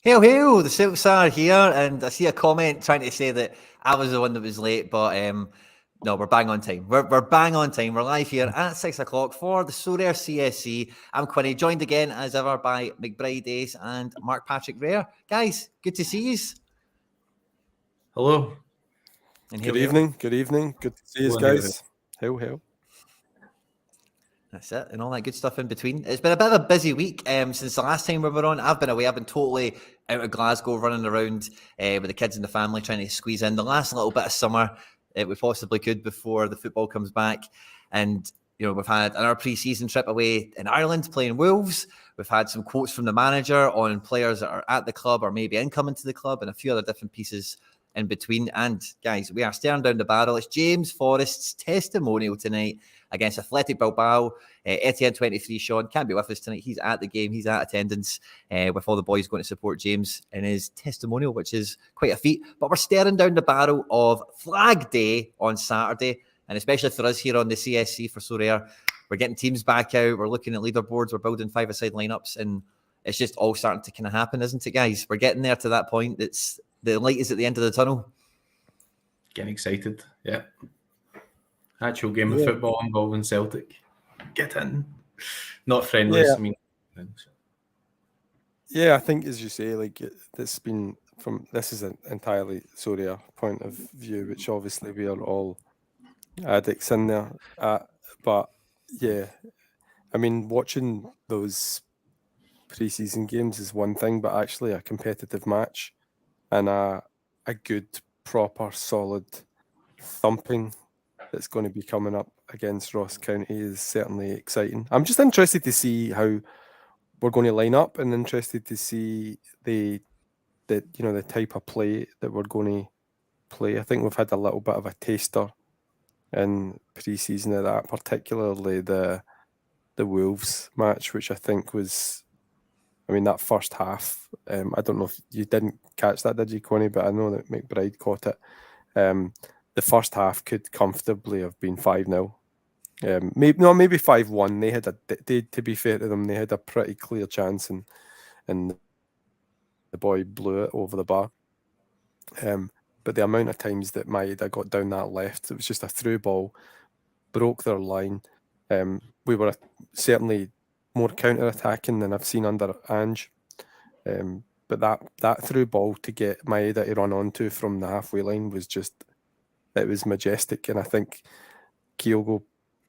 Hail, hail, the Celtics are here, and I see a comment trying to say that I was the one that was late, but no, we're bang on time. We're bang on time. We're live here at 6 o'clock for the Sorare CSC. I'm Quinny, joined again as ever by McBride and Mark Patrick Rare. Guys, good to see you. Hello. And good evening. Good to see you guys. Hail. That's it, and all that good stuff in between. It's been a bit of a busy week since the last time we were on. I've been away. I've been totally out of Glasgow, running around with the kids and the family, trying to squeeze in the last little bit of summer we possibly could before the football comes back. And, we've had our pre-season trip away in Ireland playing Wolves. We've had some quotes from the manager on players that are at the club or maybe incoming to the club, and a few other different pieces in between. And, guys, we are staring down the barrel. It's James Forrests Testimonial tonight against Athletico Bilboa. Etienne 23 Sean can't be with us tonight. He's at the game. He's at attendance with all the boys going to support James in his testimonial, which is quite a feat. But we're staring down the barrel of Flag Day on Saturday, and especially for us here on the CSC for Sorare, we're getting teams back out. We're looking at leaderboards. We're building five-a-side lineups, and it's just all starting to kind of happen, isn't it, guys? We're getting there to that point. It's the light is at the end of the tunnel. Getting excited, yeah. Actual game of football involving Celtic. Get in. Not friendlies, I mean. Yeah, I think, as you say, this is an entirely Sorare point of view, which obviously we are all addicts in there. But yeah, I mean, watching those pre-season games is one thing, but actually a competitive match and a good, proper, solid thumping that's going to be coming up against Ross County is certainly exciting. I'm just interested to see how we're going to line up, and interested to see the type of play that we're going to play. I think we've had a little bit of a taster in pre-season of that, particularly the Wolves match, which I think was, that first half. I don't know if you didn't catch that, did you, Connie? But I know that McBride caught it. The first half could comfortably have been 5-0. Maybe 5-1. To be fair to them, they had a pretty clear chance, and the boy blew it over the bar. But the amount of times that Maeda got down that left, it was just a through ball, broke their line. We were certainly more counter-attacking than I've seen under Ange. But that through ball to get Maeda to run onto from the halfway line was it was majestic. And I think Kyogo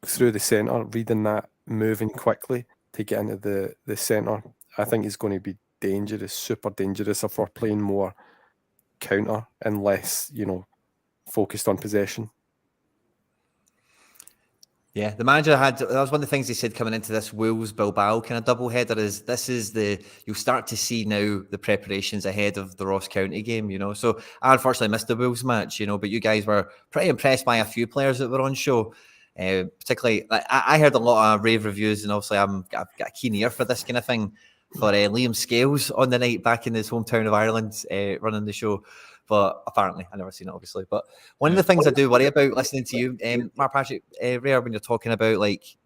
through the centre, reading that, moving quickly to get into the centre, I think is going to be dangerous, super dangerous, if we're playing more counter and less, focused on possession. Yeah, the manager that was one of the things he said coming into this Wolves Bilbao kind of double header is you'll start to see now the preparations ahead of the Ross County game, So I unfortunately missed the Wolves match, but you guys were pretty impressed by a few players that were on show. Particularly, I heard a lot of rave reviews, and obviously I've got a keen ear for this kind of thing for Liam Scales on the night back in his hometown of Ireland, running the show. But apparently, I've never seen it, obviously. But one of the things I do worry about listening to you, Mark Patrick, Rare, when you're talking about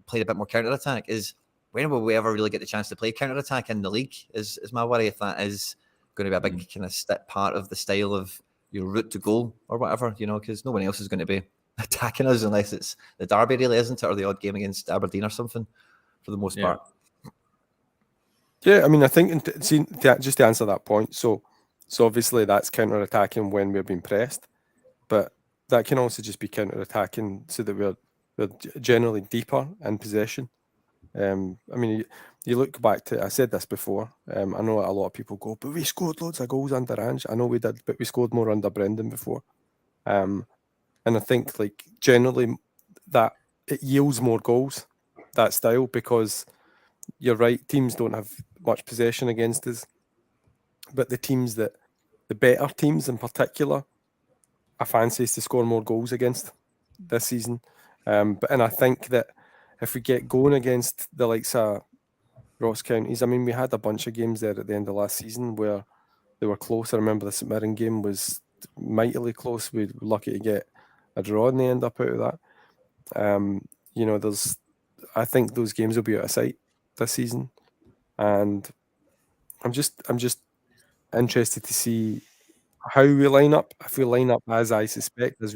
playing a bit more counter-attack, is when will we ever really get the chance to play counter-attack in the league? Is my worry if that is going to be a big kind of part of the style of your route to goal or whatever, because no one else is going to be attacking us unless it's the derby, really, isn't it, or the odd game against Aberdeen or something, for the most part. Yeah, I think just to answer that point, so obviously that's counter-attacking when we're being pressed, but that can also just be counter-attacking so that we're generally deeper in possession. You look back to, I said this before, I know a lot of people go, but we scored loads of goals under Ange. I know we did, but we scored more under Brendan before. And I think generally that it yields more goals, that style, because you're right, teams don't have much possession against us, but the better teams in particular, I fancy is to score more goals against this season. And I think that if we get going against the likes of Ross Counties, we had a bunch of games there at the end of last season where they were close. I remember the St Mirren game was mightily close. We were lucky to get a draw in the end up out of that. I think those games will be out of sight this season, and I'm just interested to see how we line up. If we line up as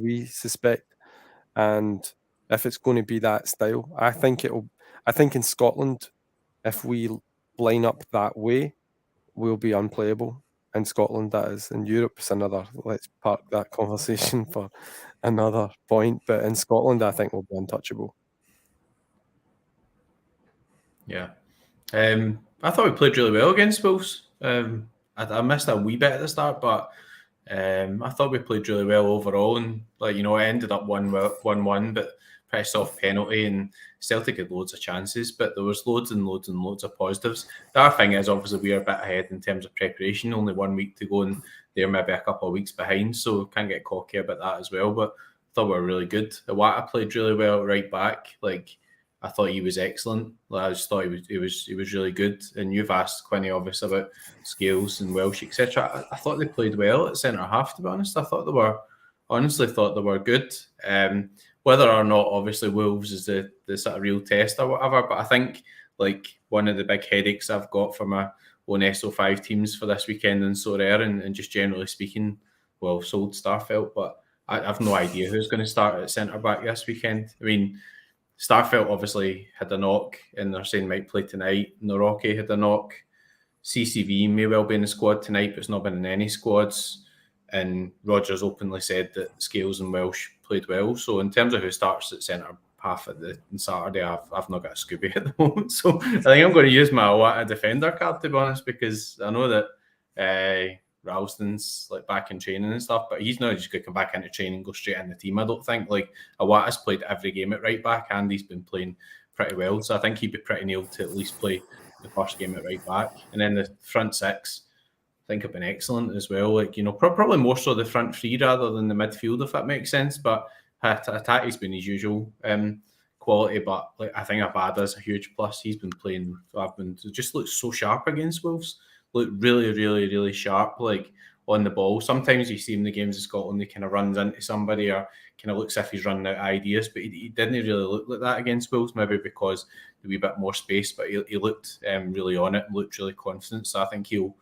we suspect, and if it's going to be that style, I think in Scotland, if we line up that way, we'll be unplayable. In Scotland, that is. In Europe, it's another. Let's park that conversation for another point. But in Scotland, I think we'll be untouchable. Yeah. I thought we played really well against Wolves. I missed a wee bit at the start, but I thought we played really well overall. And it ended up 1-1, but pretty soft penalty. And Celtic had loads of chances, but there was loads and loads and loads of positives. The other thing is, obviously, we are a bit ahead in terms of preparation. Only 1 week to go, and they're maybe a couple of weeks behind, so can't get cocky about that as well. But I thought we were really good. Iwata played really well right back. I thought he was excellent. I just thought he was really good. And you've asked Quinny, obviously, about Scales and Welsh, etc. I thought they played well at centre half. To be honest, I thought they were good. Whether or not, obviously, Wolves is the sort of real test or whatever. But I think one of the big headaches I've got for my own SO5 teams for this weekend in Sorare and just generally speaking, well, sold Starfelt, but I have no idea who's going to start at centre back this weekend. I mean, Starfelt obviously had a knock, and they're saying might play tonight. Nawrocki had a knock. CCV may well be in the squad tonight, but it's not been in any squads. And Rodgers openly said that Scales and Welsh played well. So in terms of who starts at centre half on Saturday, I've not got a Scooby at the moment. So I think I'm going to use my Iwata defender card, to be honest, because I know that Ralston's back in training and stuff, but he's not just going to come back into training and go straight in the team. I don't think. Iwata's played every game at right back, and he's been playing pretty well. So I think he'd be pretty nailed to at least play the first game at right back. And then the front six, I think have been excellent as well. Probably more so the front three rather than the midfield, if that makes sense. But Hatate's been his usual quality, but I think Abada's a huge plus. He's been playing. Just looks so sharp against Wolves. Look really, really, really sharp, on the ball. Sometimes you see him in the games of Scotland, he kind of runs into somebody or kind of looks as if he's running out of ideas, but he didn't really look like that against Wolves, maybe because there was a bit more space, but he looked really on it and looked really confident. So I think he'll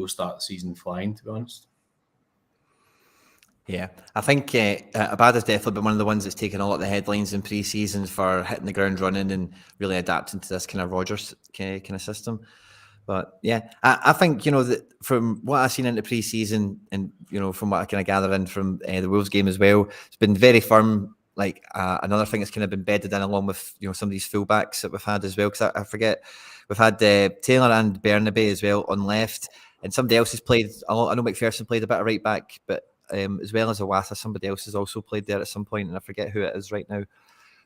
start the season flying, to be honest. Yeah, I think Abada's definitely been one of the ones that's taken a lot of the headlines in pre-season for hitting the ground running and really adapting to this kind of Rodgers kind of system. But yeah, I think, that from what I've seen into pre-season and, from what I kind of gather in from the Wolves game as well, it's been very firm. Another thing that's kind of been bedded in along with, some of these fullbacks that we've had as well. Because I forget, we've had Taylor and Bernabei as well on left. And somebody else has played a lot. I know McPherson played a bit of right back, but as well as Iwata, somebody else has also played there at some point, and I forget who it is right now.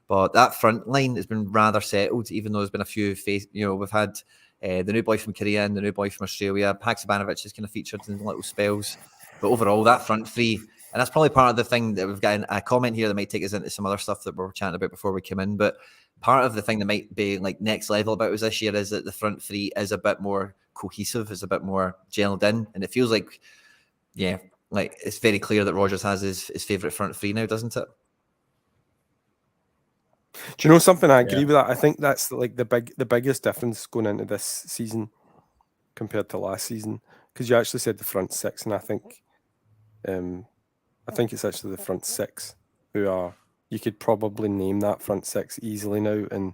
But that front line has been rather settled, even though there's been a few we've had the new boy from Korea and the new boy from Australia. Haksabanovic has kind of featured in little spells. But overall, that front three, and that's probably part of the thing that we've got a comment here that might take us into some other stuff that we're chatting about before we come in. But part of the thing that might be next level about us this year is that the front three is a bit more cohesive, is a bit more gelled in. And it feels it's very clear that Rodgers has his favourite front three now, doesn't it? Do you know something? I agree with that. I think that's the biggest difference going into this season compared to last season, because you actually said the front six, and I think it's actually the front six who are. You could probably name that front six easily now, and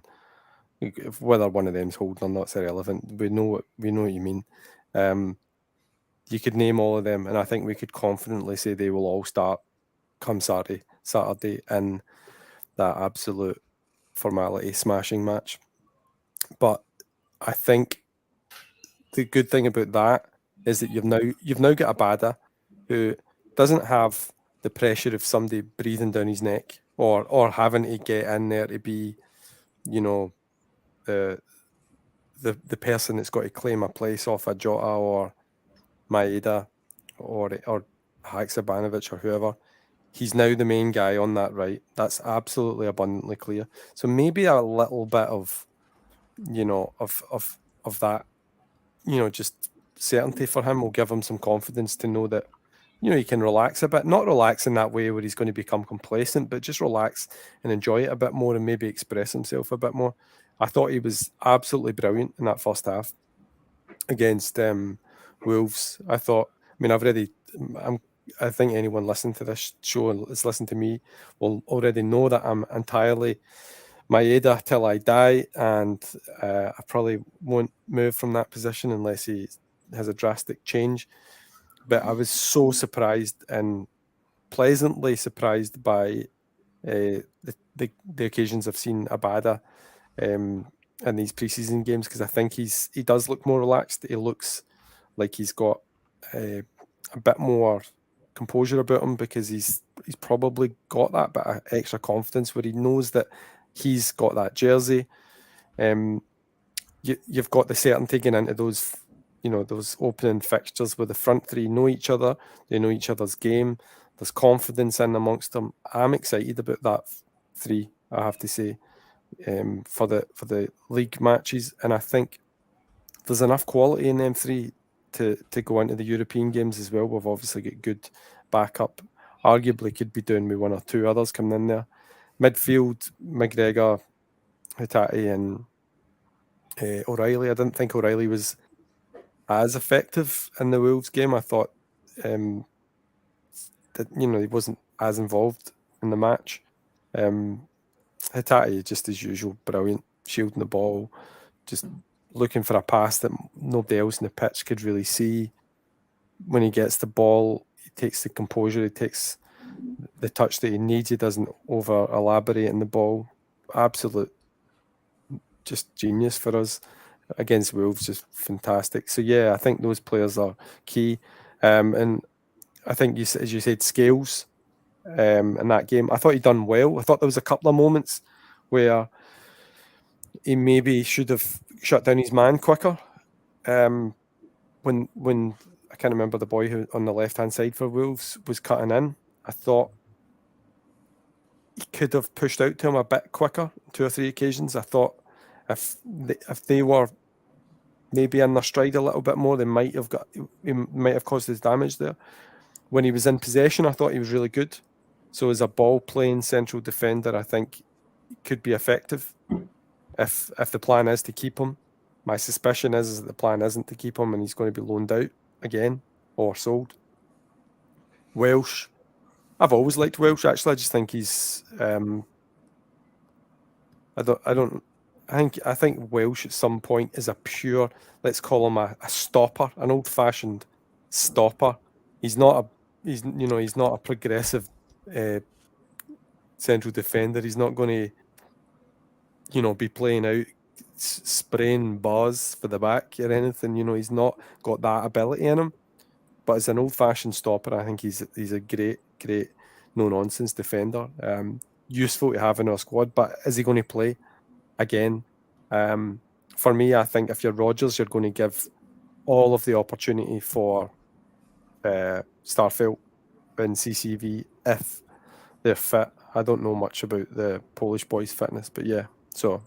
whether one of them's holding or not is irrelevant. We know what you mean. You could name all of them, and I think we could confidently say they will all start come Saturday in that absolute formality smashing match. But I think the good thing about that is that you've now got Abada, who doesn't have the pressure of somebody breathing down his neck or having to get in there to be, the person that's got to claim a place off a Jota or Maeda or Haksabanovic or whoever. He's now the main guy on that right. That's absolutely abundantly clear. So maybe a little bit of that, just certainty for him will give him some confidence to know that, he can relax a bit. Not relax in that way where he's going to become complacent, but just relax and enjoy it a bit more and maybe express himself a bit more. I thought he was absolutely brilliant in that first half against Wolves. I think anyone listening to this show and is listening to me will already know that I'm entirely Maeda till I die, and I probably won't move from that position unless he has a drastic change. But I was so surprised and pleasantly surprised by the occasions I've seen Abada in these preseason games, because I think he does look more relaxed. He looks like he's got a bit more composure about him, because he's probably got that bit of extra confidence where he knows that he's got that jersey. You've got the certainty going into those, those opening fixtures where the front three know each other, they know each other's game. There's confidence in amongst them. I'm excited about that three, I have to say, for the league matches, and I think there's enough quality in them three to go into the European games as well. We've obviously got good backup. Arguably could be doing with one or two others coming in there. Midfield, McGregor, Hatate and O'Reilly. I didn't think O'Reilly was as effective in the Wolves game. I thought that he wasn't as involved in the match. Hatate, just as usual, brilliant, shielding the ball, just looking for a pass that nobody else in the pitch could really see. When he gets the ball, he takes the composure, he takes the touch that he needs, he doesn't over elaborate in the ball. Absolute just genius for us against Wolves, just fantastic. So yeah, I think those players are key. And I think as you said, Scales in that game, I thought he'd done well. I thought there was a couple of moments where he maybe should have shut down his man quicker. When I can't remember the boy who on the left hand side for Wolves was cutting in, I thought he could have pushed out to him a bit quicker, 2 or 3 occasions. I thought if they were maybe in their stride a little bit more, he might have caused his damage there. When he was in possession, I thought he was really good. So as a ball playing central defender, I think he could be effective if the plan is to keep him. My suspicion is that the plan isn't to keep him and he's going to be loaned out again or sold. Welsh, I've always liked Welsh. Actually, I just think he's I think Welsh at some point is a pure, let's call him a stopper, an old-fashioned stopper. He's not a progressive central defender. He's not going to be playing out spraying bars for the back or anything. He's not got that ability in him. But as an old-fashioned stopper, I think he's a great no-nonsense defender. Useful to have in our squad, but is he going to play? Again, for me, I think if you're Rodgers, you're going to give all of the opportunity for Starfelt and CCV if they're fit. I don't know much about the Polish boys' fitness, but yeah, so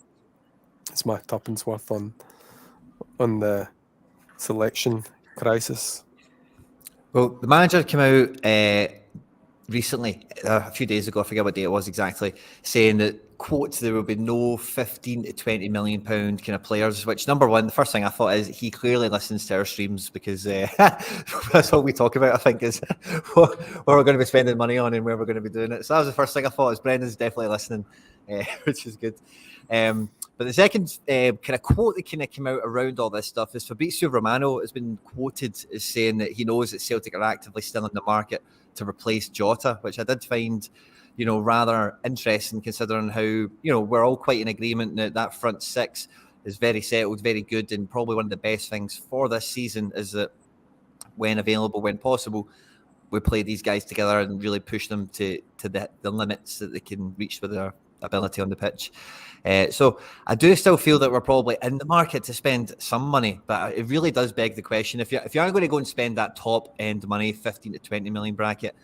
it's my tuppence worth on the selection crisis. Well, the manager came out recently, a few days ago, I forget what day it was exactly, saying that, quote, there will be no 15 to 20 million pound kind of players, which, number one, the first thing I thought is he clearly listens to our streams, because that's what we talk about, I think, is what we're going to be spending money on and where we're going to be doing it. So that was the first thing I thought, is Brendan's definitely listening, which is good. But the second kind of quote that kind of came out around all this stuff is Fabrizio Romano has been quoted as saying that he knows that Celtic are actively still in the market to replace Jota, which I did find, rather interesting, considering how, we're all quite in agreement that front six is very settled, very good, and probably one of the best things for this season is that when available, when possible, we play these guys together and really push them to the limits that they can reach with their ability on the pitch. So I do still feel that we're probably in the market to spend some money, but it really does beg the question, if you aren't going to go and spend that top end money, 15 to 20 million bracket,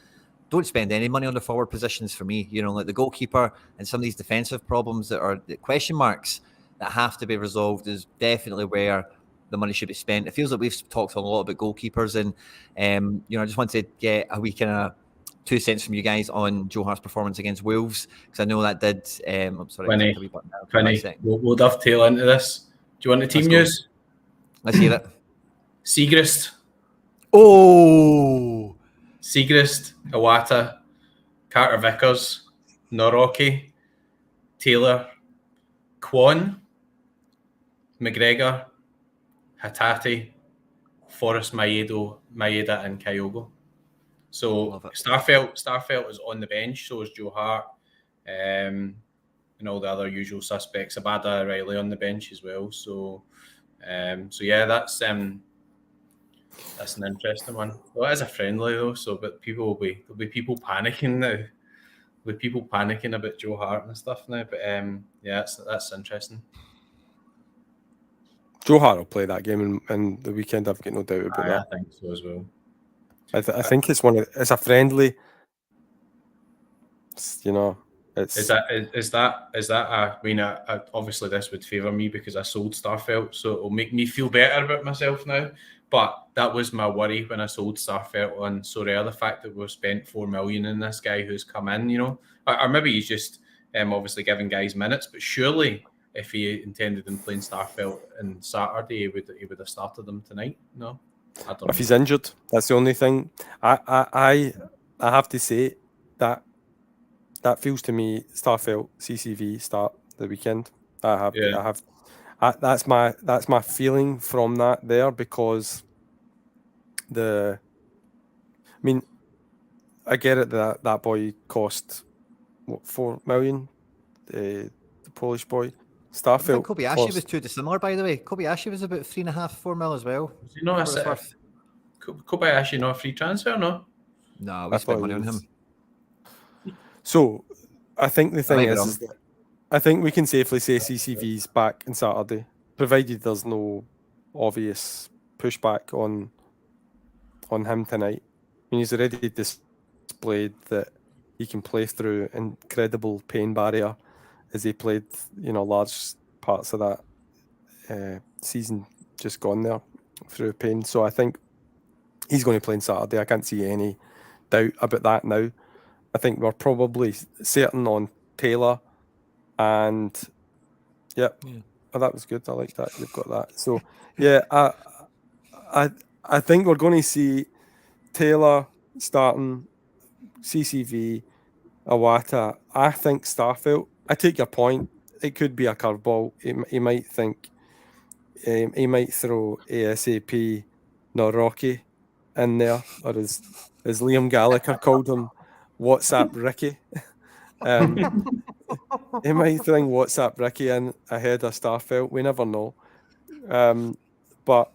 don't spend any money on the forward positions for me. Like the goalkeeper and some of these defensive problems that are the question marks that have to be resolved is definitely where the money should be spent. It feels like we've talked a lot about goalkeepers, and I just want to get a wee kind of 2 cents from you guys on Joe HART's performance against Wolves, because I know that did. I'm sorry, Vinny, we'll dovetail into this. Do you want the team news? Let's hear it. Siegrist Oh! Siegrist, Iwata, Carter-Vickers, Nawrocki, Taylor, Kwon, McGregor, Hatate, Forrests Maeda and Kyogo. So Starfelt is on the bench, so is Joe HArt, and all the other usual suspects. Abada Riley on the bench as well. So yeah, that's an interesting one. Well, it is a friendly though, so but there'll be people panicking now. With people panicking about Joe HArt and stuff now, but yeah, that's interesting. Joe HArt will play that game in the weekend. I've got no doubt about that. I think so as well. I think it's a friendly. You know, it's is that I mean, obviously this would favour me because I sold Starfelt, so it'll make me feel better about myself now. But that was my worry when I sold Starfelt on Sorare, the fact that we've spent $4 million in this guy who's come in, you know, or maybe he's just obviously giving guys minutes. But surely, if he intended in playing Starfelt on Saturday, he would have started them tonight. No, I don't know. If he's injured, that's the only thing. I have to say that feels to me Starfelt CCV start the weekend. That's my feeling from that there, because I get it that boy cost what, 4 million, the Polish boy. Starfelt. I think Kobayashi was too dissimilar, by the way. Kobayashi was about 3.5-4 mil as well. Was he not Kobayashi not a free transfer? No, we spent money on him. So I think the thing is that I think we can safely say CCV's back on Saturday, provided there's no obvious pushback on him tonight. I mean, he's already displayed that he can play through incredible pain barrier as he played, large parts of that season just gone there through pain. So I think he's going to play on Saturday. I can't see any doubt about that now. I think we're probably certain on Taylor, and that was good. I like that you've got that. So yeah, I think we're going to see Taylor starting, CCV, Iwata. I think Starfelt. I take your point. It could be a curveball. He might think he might throw ASAP Nawrocki in there, or as Liam Gallagher called him, WhatsApp Ricky. He might throw WhatsApp Ricky in ahead of Starfelt. We never know. But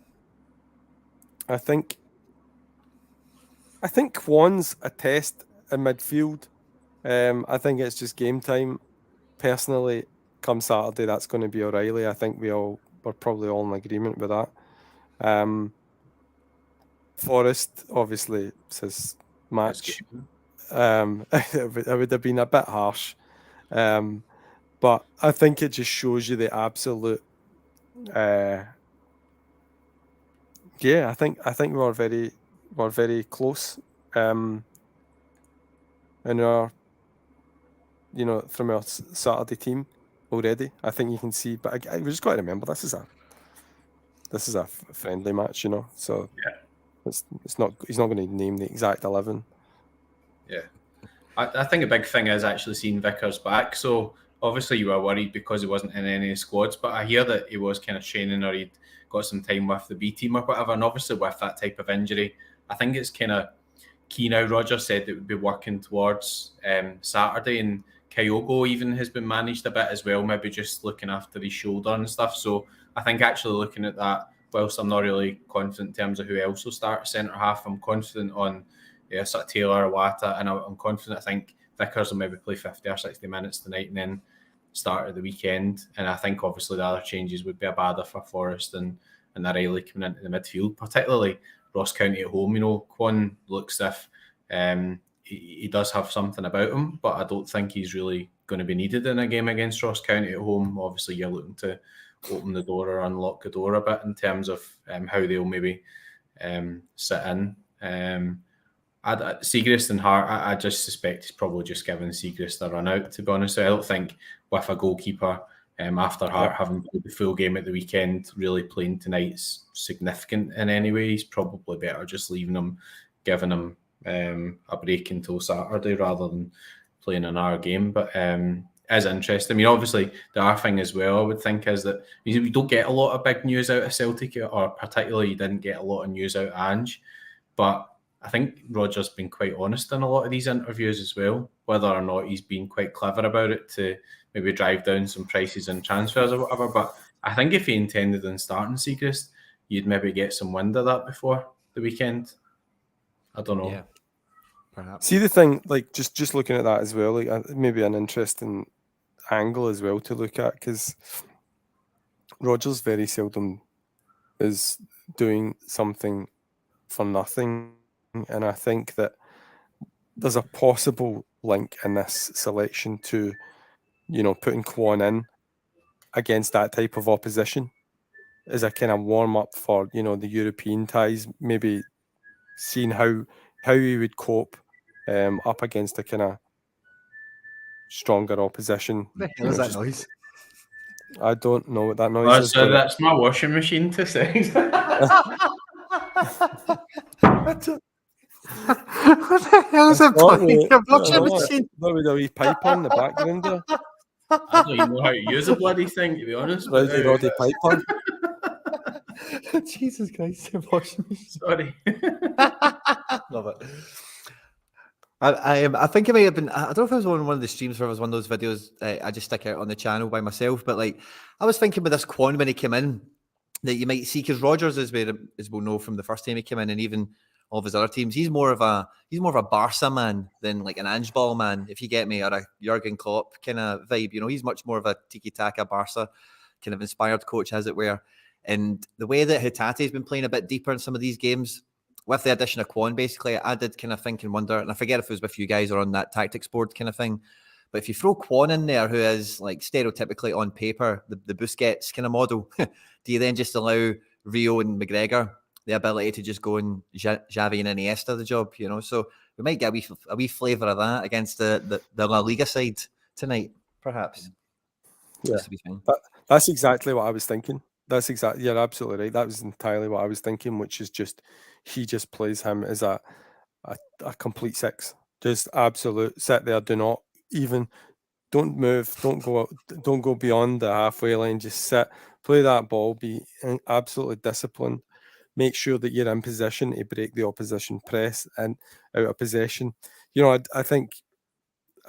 I think Kwon's a test in midfield. I think it's just game time. Personally, come Saturday, that's going to be O'Reilly. I think we're probably all in agreement with that. Forrest, obviously, it's his match. It would have been a bit harsh. But I think it just shows you the absolute. I think we're very close. In our, from our Saturday team already. I think you can see, but we just got to remember this is a friendly match, So it's not. He's not going to name the exact 11. Yeah, I think a big thing is actually seeing Vickers back. So obviously you were worried because he wasn't in any squads, but I hear that he was kind of training or he'd got some time with the B team or whatever. And obviously with that type of injury, I think it's kind of key now. Rodgers said that we'd be working towards Saturday, and Kyogo even has been managed a bit as well, maybe just looking after his shoulder and stuff. So I think actually looking at that, whilst I'm not really confident in terms of who else will start centre half, I'm confident on sort of Taylor, Iwata, and I'm confident. I think Vickers will maybe play 50 or 60 minutes tonight and then start at the weekend. And I think obviously the other changes would be Abada for Forrest and Riley coming into the midfield, particularly Ross County at home. Kwon looks if he does have something about him, but I don't think he's really going to be needed in a game against Ross County at home. Obviously, you're looking to open the door or unlock the door a bit in terms of how they'll maybe sit in. Siegrist and HArt, I just suspect he's probably just giving Siegrist a run out, to be honest. So I don't think with a goalkeeper After Hart having played the full game at the weekend, really playing tonight's significant in any way. He's probably better just leaving him, giving him a break until Saturday rather than playing another game. But is interesting. I mean, obviously, the other thing as well, I would think, is that we don't get a lot of big news out of Celtic, or particularly you didn't get a lot of news out of Ange. But I think Rodgers been quite honest in a lot of these interviews as well, whether or not he's been quite clever about it to maybe drive down some prices and transfers or whatever. But I think if he intended on starting Siegrist, you'd maybe get some wind of that before the weekend. I don't know. Yeah, perhaps. See, the thing, like, just looking at that as well, like maybe an interesting angle as well to look at, because Rodgers very seldom is doing something for nothing, and I think that there's a possible link in this selection to, putting Kwon in against that type of opposition as a kind of warm up for, the European ties, maybe seeing how he would cope up against a kind of stronger opposition. What the hell is that noise? I don't know what that noise is. So that's my washing machine to say. What the hell is that? Your washing machine? There was a wee pipe on the background there. I don't even know how to use a bloody thing, to be honest. Rowdy Roddy pipe on. Jesus Christ, your washing machine. Sorry. Love it. I think it might have been, I don't know if it was on one of the streams or it was one of those videos I just stick out on the channel by myself, but like I was thinking with this Kwon when he came in that you might see, because Rodgers, as we'll know from the first time he came in and even all of his other teams, he's more of a Barca man than like an Ange Ball man, if you get me, or a Jurgen Klopp kind of vibe. He's much more of a tiki-taka Barca kind of inspired coach, as it were. And the way that Hatate's been playing a bit deeper in some of these games, with the addition of Kwon, basically, I did kind of think and wonder, and I forget if it was with you guys or on that tactics board kind of thing, but if you throw Kwon in there, who is like stereotypically on paper, the Busquets kind of model, do you then just allow Reo and McGregor the ability to just go and Xavi and Iniesta the job, So we might get a wee flavour of that against the La Liga side tonight, perhaps. Yeah, that's exactly what I was thinking. You're absolutely right. That was entirely what I was thinking, which is just he just plays him as a complete six, just absolute sit there. Don't move, don't go beyond the halfway line. Just sit, play that ball, be absolutely disciplined. Make sure that you're in position to break the opposition press and out of possession. I think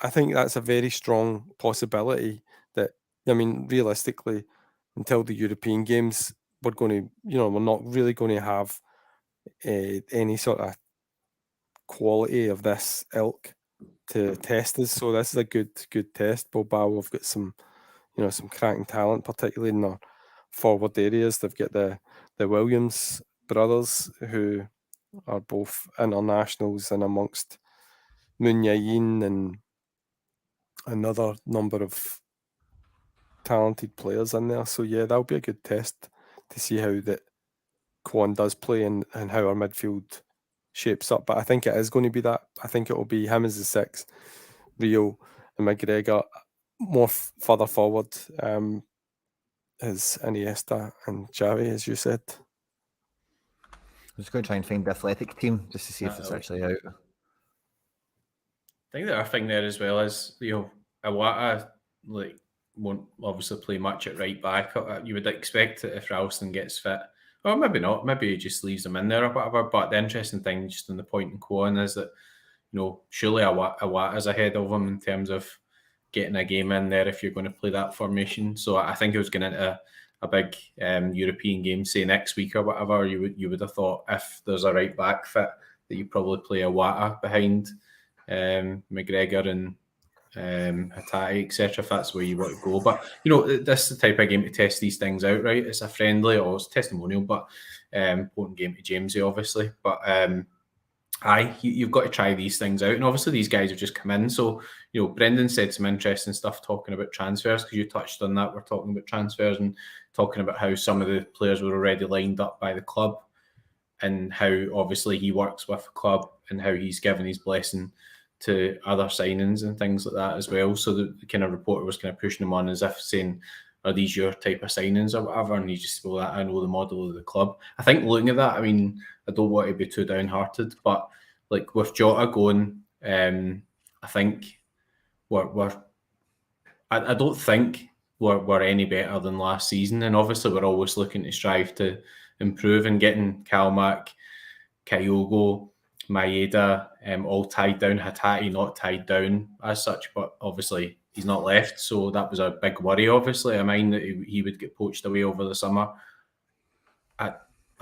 that's a very strong possibility. That, I mean, realistically, until the European games, we're not really going to have any sort of quality of this ilk to test us. So this is a good test. Bilbao have got some cracking talent, particularly in their forward areas. They've got the Williams brothers, who are both internationals, and amongst Munyayin and another number of talented players in there. So yeah, that'll be a good test to see how that Kwon does play and how our midfield shapes up. But I think it is going to be that. I think it will be him as the six, Reo and McGregor more further forward as Iniesta and Xavi, as you said. I'm just going to try and find the Athletic team just to see if it's actually out. I think the other thing there as well is, Iwata won't obviously play much at right back. You would expect it if Ralston gets fit. Or maybe not. Maybe he just leaves him in there or whatever. But the interesting thing, just on the point in Kwon, is that, surely Iwata's ahead of him in terms of getting a game in there if you're going to play that formation. So I think it was going into a big European game, say next week or whatever, you would have thought if there's a right back fit that you probably play Iwata behind McGregor and Hatate, etc. If that's where you want to go. But this is the type of game to test these things out, right? It's a friendly or it's testimonial, but important game to Jamesy, obviously. But you've got to try these things out, and obviously these guys have just come in. So Brendan said some interesting stuff talking about transfers, because you touched on that. We're talking about transfers and talking about how some of the players were already lined up by the club, and how obviously he works with the club and how he's given his blessing to other signings and things like that as well. So the kind of reporter was kind of pushing him on as if saying, are these your type of signings or whatever? And you just go, I know the model of the club. I think looking at that, I mean, I don't want to be too downhearted, but like with Jota going, I think I don't think we're any better than last season, and obviously we're always looking to strive to improve, and getting Calmac, Kyogo, Maeda, all tied down. Hatate not tied down as such, but obviously he's not left, so that was a big worry. Obviously, I mind that he would get poached away over the summer. I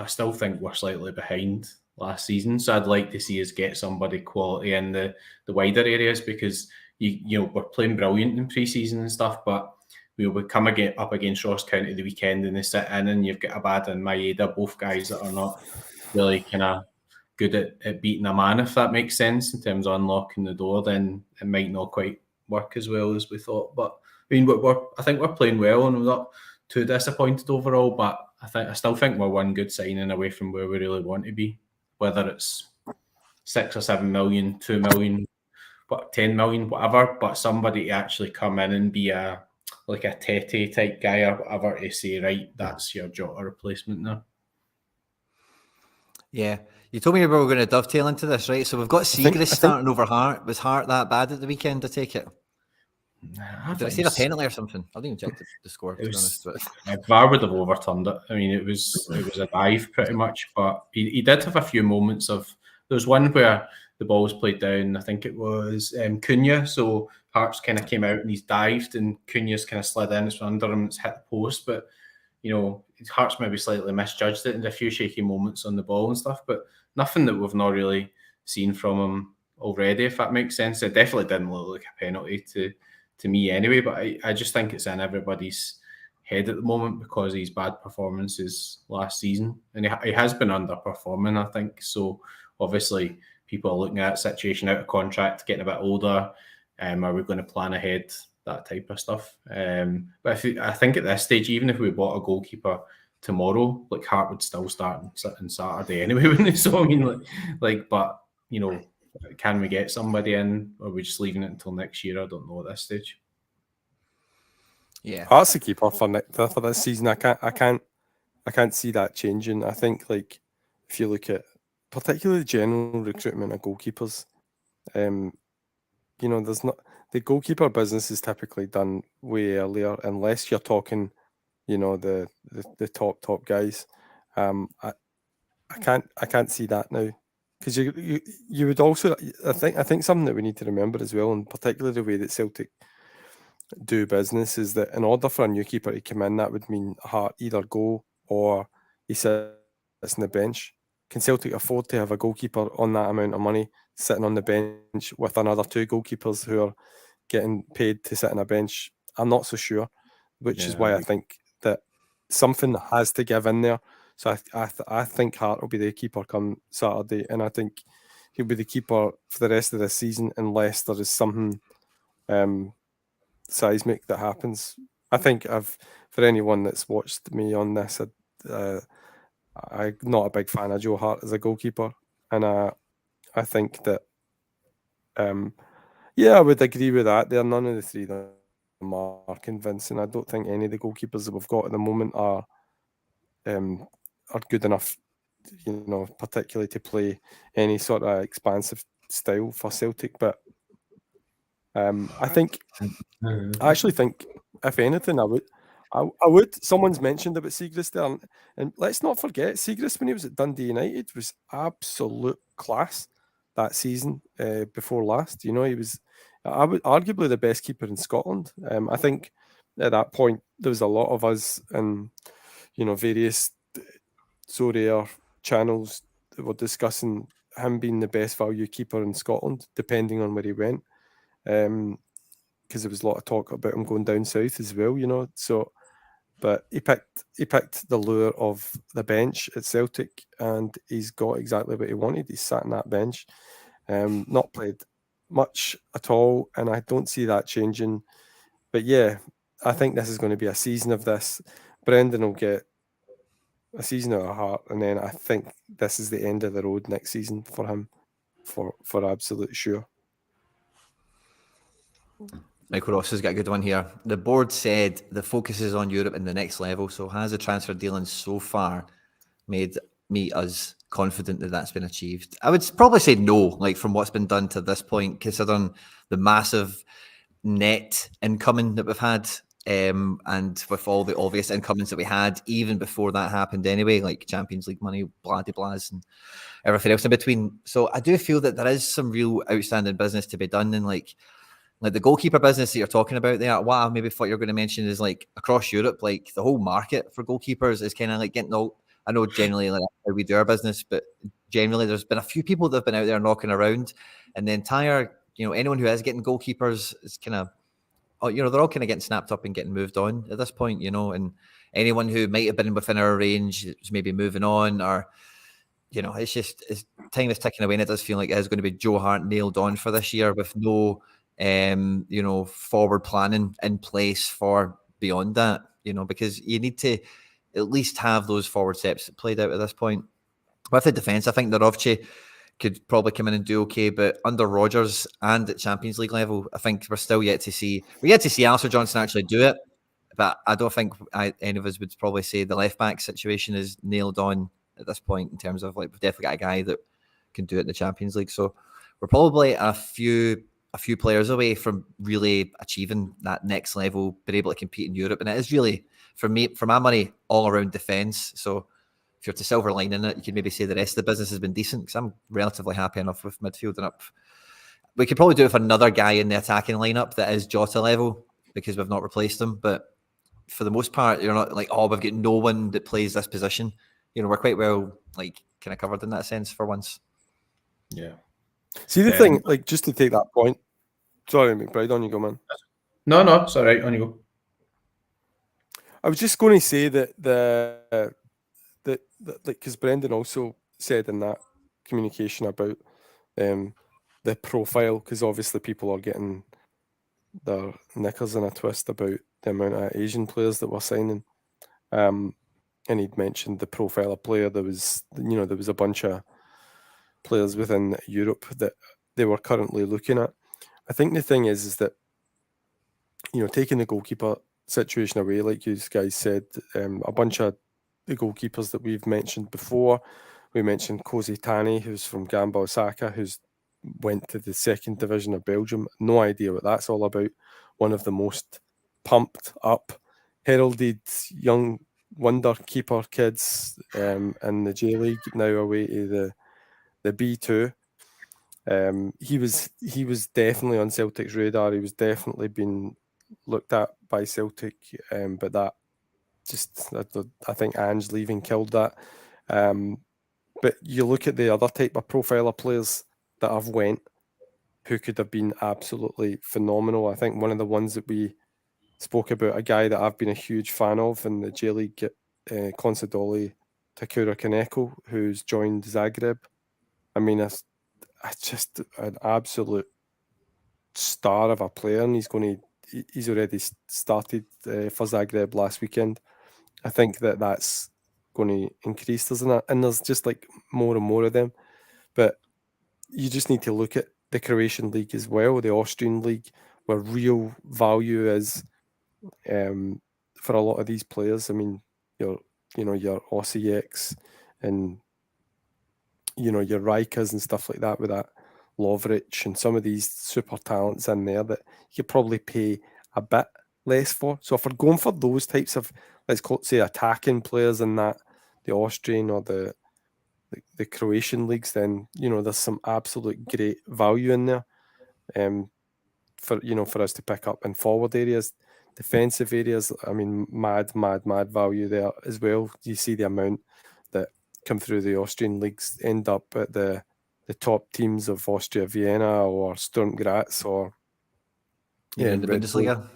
still think we're slightly behind last season, so I'd like to see us get somebody quality in the wider areas, because you know we're playing brilliant in pre-season and stuff, but we would come up against Ross County the weekend and they sit in, and you've got Abada and Maeda, both guys that are not really kind of good at beating a man, if that makes sense, in terms of unlocking the door. Then it might not quite work as well as we thought. But I mean, I think we're playing well, and we're not too disappointed overall. But I still think we're one good signing away from where we really want to be, whether it's 6 or 7 million, 2 million, 10 million, whatever. But somebody to actually come in and be a Tete type guy or whatever, to say, right, that's your Jota replacement now. Yeah. You told me we were going to dovetail into this, right? So we've got Seagrass starting over Hart. Was Hart that bad at the weekend, I take it? Did I see a penalty or something? I didn't even check the score, to be honest. VAR would have overturned it. I mean, it was a dive pretty much, but he did have a few moments of... There was one where the ball was played down, I think it was Cunha, so Hart's kind of came out and he's dived, and Cunha's kind of slid in, it's under him, it's hit the post, but you know, Hart's maybe slightly misjudged it, and a few shaky moments on the ball and stuff, but nothing that we've not really seen from him already, if that makes sense. It definitely didn't look like a penalty to me anyway, but I just think it's in everybody's head at the moment because of his bad performances last season, and he has been underperforming, I think. So obviously people are looking at that situation, out of contract, getting a bit older, are we going to plan ahead, that type of stuff. But I think at this stage, even if we bought a goalkeeper tomorrow, like Hart would still start on Saturday anyway, wouldn't he? So I mean, but you know, can we get somebody in, or are we just leaving it until next year? I don't know at this stage. Yeah, Hart's the keeper for this season. I can't see that changing. I think, like, if you look at particularly general recruitment of goalkeepers, you know, there's not... The goalkeeper business is typically done way earlier, unless you're talking, you know, the top guys. I can't see that now, because you would also... I think something that we need to remember as well, and particularly the way that Celtic do business, is that in order for a new keeper to come in, that would mean Hart either go or he sits on the bench. Can Celtic afford to have a goalkeeper on that amount of money sitting on the bench with another 2 goalkeepers who are getting paid to sit on a bench? I'm not so sure, which is why I think that something has to give in there. So I think Hart will be the keeper come Saturday, and I think he'll be the keeper for the rest of the season unless there is something seismic that happens. I think for anyone that's watched me on this, I'm not a big fan of Joe HART as a goalkeeper, and I think that I would agree with that. There are none of the 3 that are convincing. I don't think any of the goalkeepers that we've got at the moment are good enough, you know, particularly to play any sort of expansive style for Celtic. But I actually think, if anything, I would. Someone's mentioned about Seagrass there, and let's not forget, Seagrass, when he was at Dundee United, was absolute class that season before last. You know, he was, arguably the best keeper in Scotland. I think at that point there was a lot of us and, you know, various Sorare channels that were discussing him being the best value keeper in Scotland, depending on where he went. Because there was a lot of talk about him going down south as well, you know. So, but he picked the lure of the bench at Celtic, and he's got exactly what he wanted. He's sat on that bench, not played much at all, and I don't see that changing. But yeah, I think this is going to be a season of this. Brendan will get a season out of Hart, and then I think this is the end of the road next season for him, for absolute sure. Michael Ross has got a good one here. The board said the focus is on Europe and the next level. So has the transfer dealings so far made us confident that that's been achieved? I would probably say no, like from what's been done to this point, considering the massive net incoming that we've had, and with all the obvious incomings that we had even before that happened anyway, like Champions League money, blah de blahs, and everything else in between. So I do feel that there is some real outstanding business to be done, and like the goalkeeper business that you're talking about there, what I maybe thought you were going to mention is like across Europe, like the whole market for goalkeepers is kind of like getting all. I know generally like how we do our business, but generally there's been a few people that have been out there knocking around, and the entire, anyone who is getting goalkeepers is kind of, they're all kind of getting snapped up and getting moved on at this point, and anyone who might have been within our range is maybe moving on, or, it's just, time is ticking away, and it does feel like it is going to be Joe HArt nailed on for this year with no, forward planning in place for beyond that, because you need to at least have those forward steps played out at this point. With the defence, I think Nawrocki could probably come in and do okay, but under Rodgers and at Champions League level, I think we're yet to see Alistair Johnston actually do it, but I don't think any of us would probably say the left back situation is nailed on at this point in terms of like we've definitely got a guy that can do it in the Champions League. So we're probably a few players away from really achieving that next level, being able to compete in Europe, and it is really for my money all around defence. So if you're to silver line in it, you could maybe say the rest of the business has been decent, because I'm relatively happy enough with midfield and up. We could probably do it with another guy in the attacking lineup that is Jota level, because we've not replaced him. But for the most part, you're not like, we've got no one that plays this position. We're quite well like kind of covered in that sense for once. Yeah. See the thing, like just to take that point. Sorry, McBride, on you go, man. No, it's all right. On you go. I was just going to say that like, because Brendan also said in that communication about the profile, because obviously people are getting their knickers in a twist about the amount of Asian players that we're signing. And he'd mentioned the profile of player. There was a bunch of players within Europe that they were currently looking at. I think the thing is that, taking the goalkeeper situation away, like you guys said, a bunch of the goalkeepers that we've mentioned before. We mentioned Kosi Tani, who's from Gamba Osaka, who's went to the second division of Belgium. No idea what that's all about. One of the most pumped up, heralded young wonder keeper kids in the J League, now away to the B2. He was definitely on Celtic's radar. He was definitely being looked at by Celtic, but that just, I think Ange leaving killed that. But you look at the other type of profile of players that have went, who could have been absolutely phenomenal. I think one of the ones that we spoke about, a guy that I've been a huge fan of in the J League, Consadole Takura Kaneko, who's joined Zagreb. I mean, it's just an absolute star of a player, and he's already started for Zagreb last weekend. I think that's going to increase, and there's just like more and more of them. But you just need to look at the Croatian league as well, the Austrian league, where real value is for a lot of these players. I mean, your Osijeks and your Rijkas and stuff like that, with that Lovric and some of these super talents in there that you could probably pay a bit less for. So if we're going for those types of, let's say, attacking players in that, the Austrian or the Croatian leagues, then there's some absolute great value in there for us to pick up in forward areas. Defensive areas, I mean, mad value there as well. You see the amount that come through the Austrian leagues end up at the top teams of Austria Vienna or Sturm Graz or in the Bundesliga.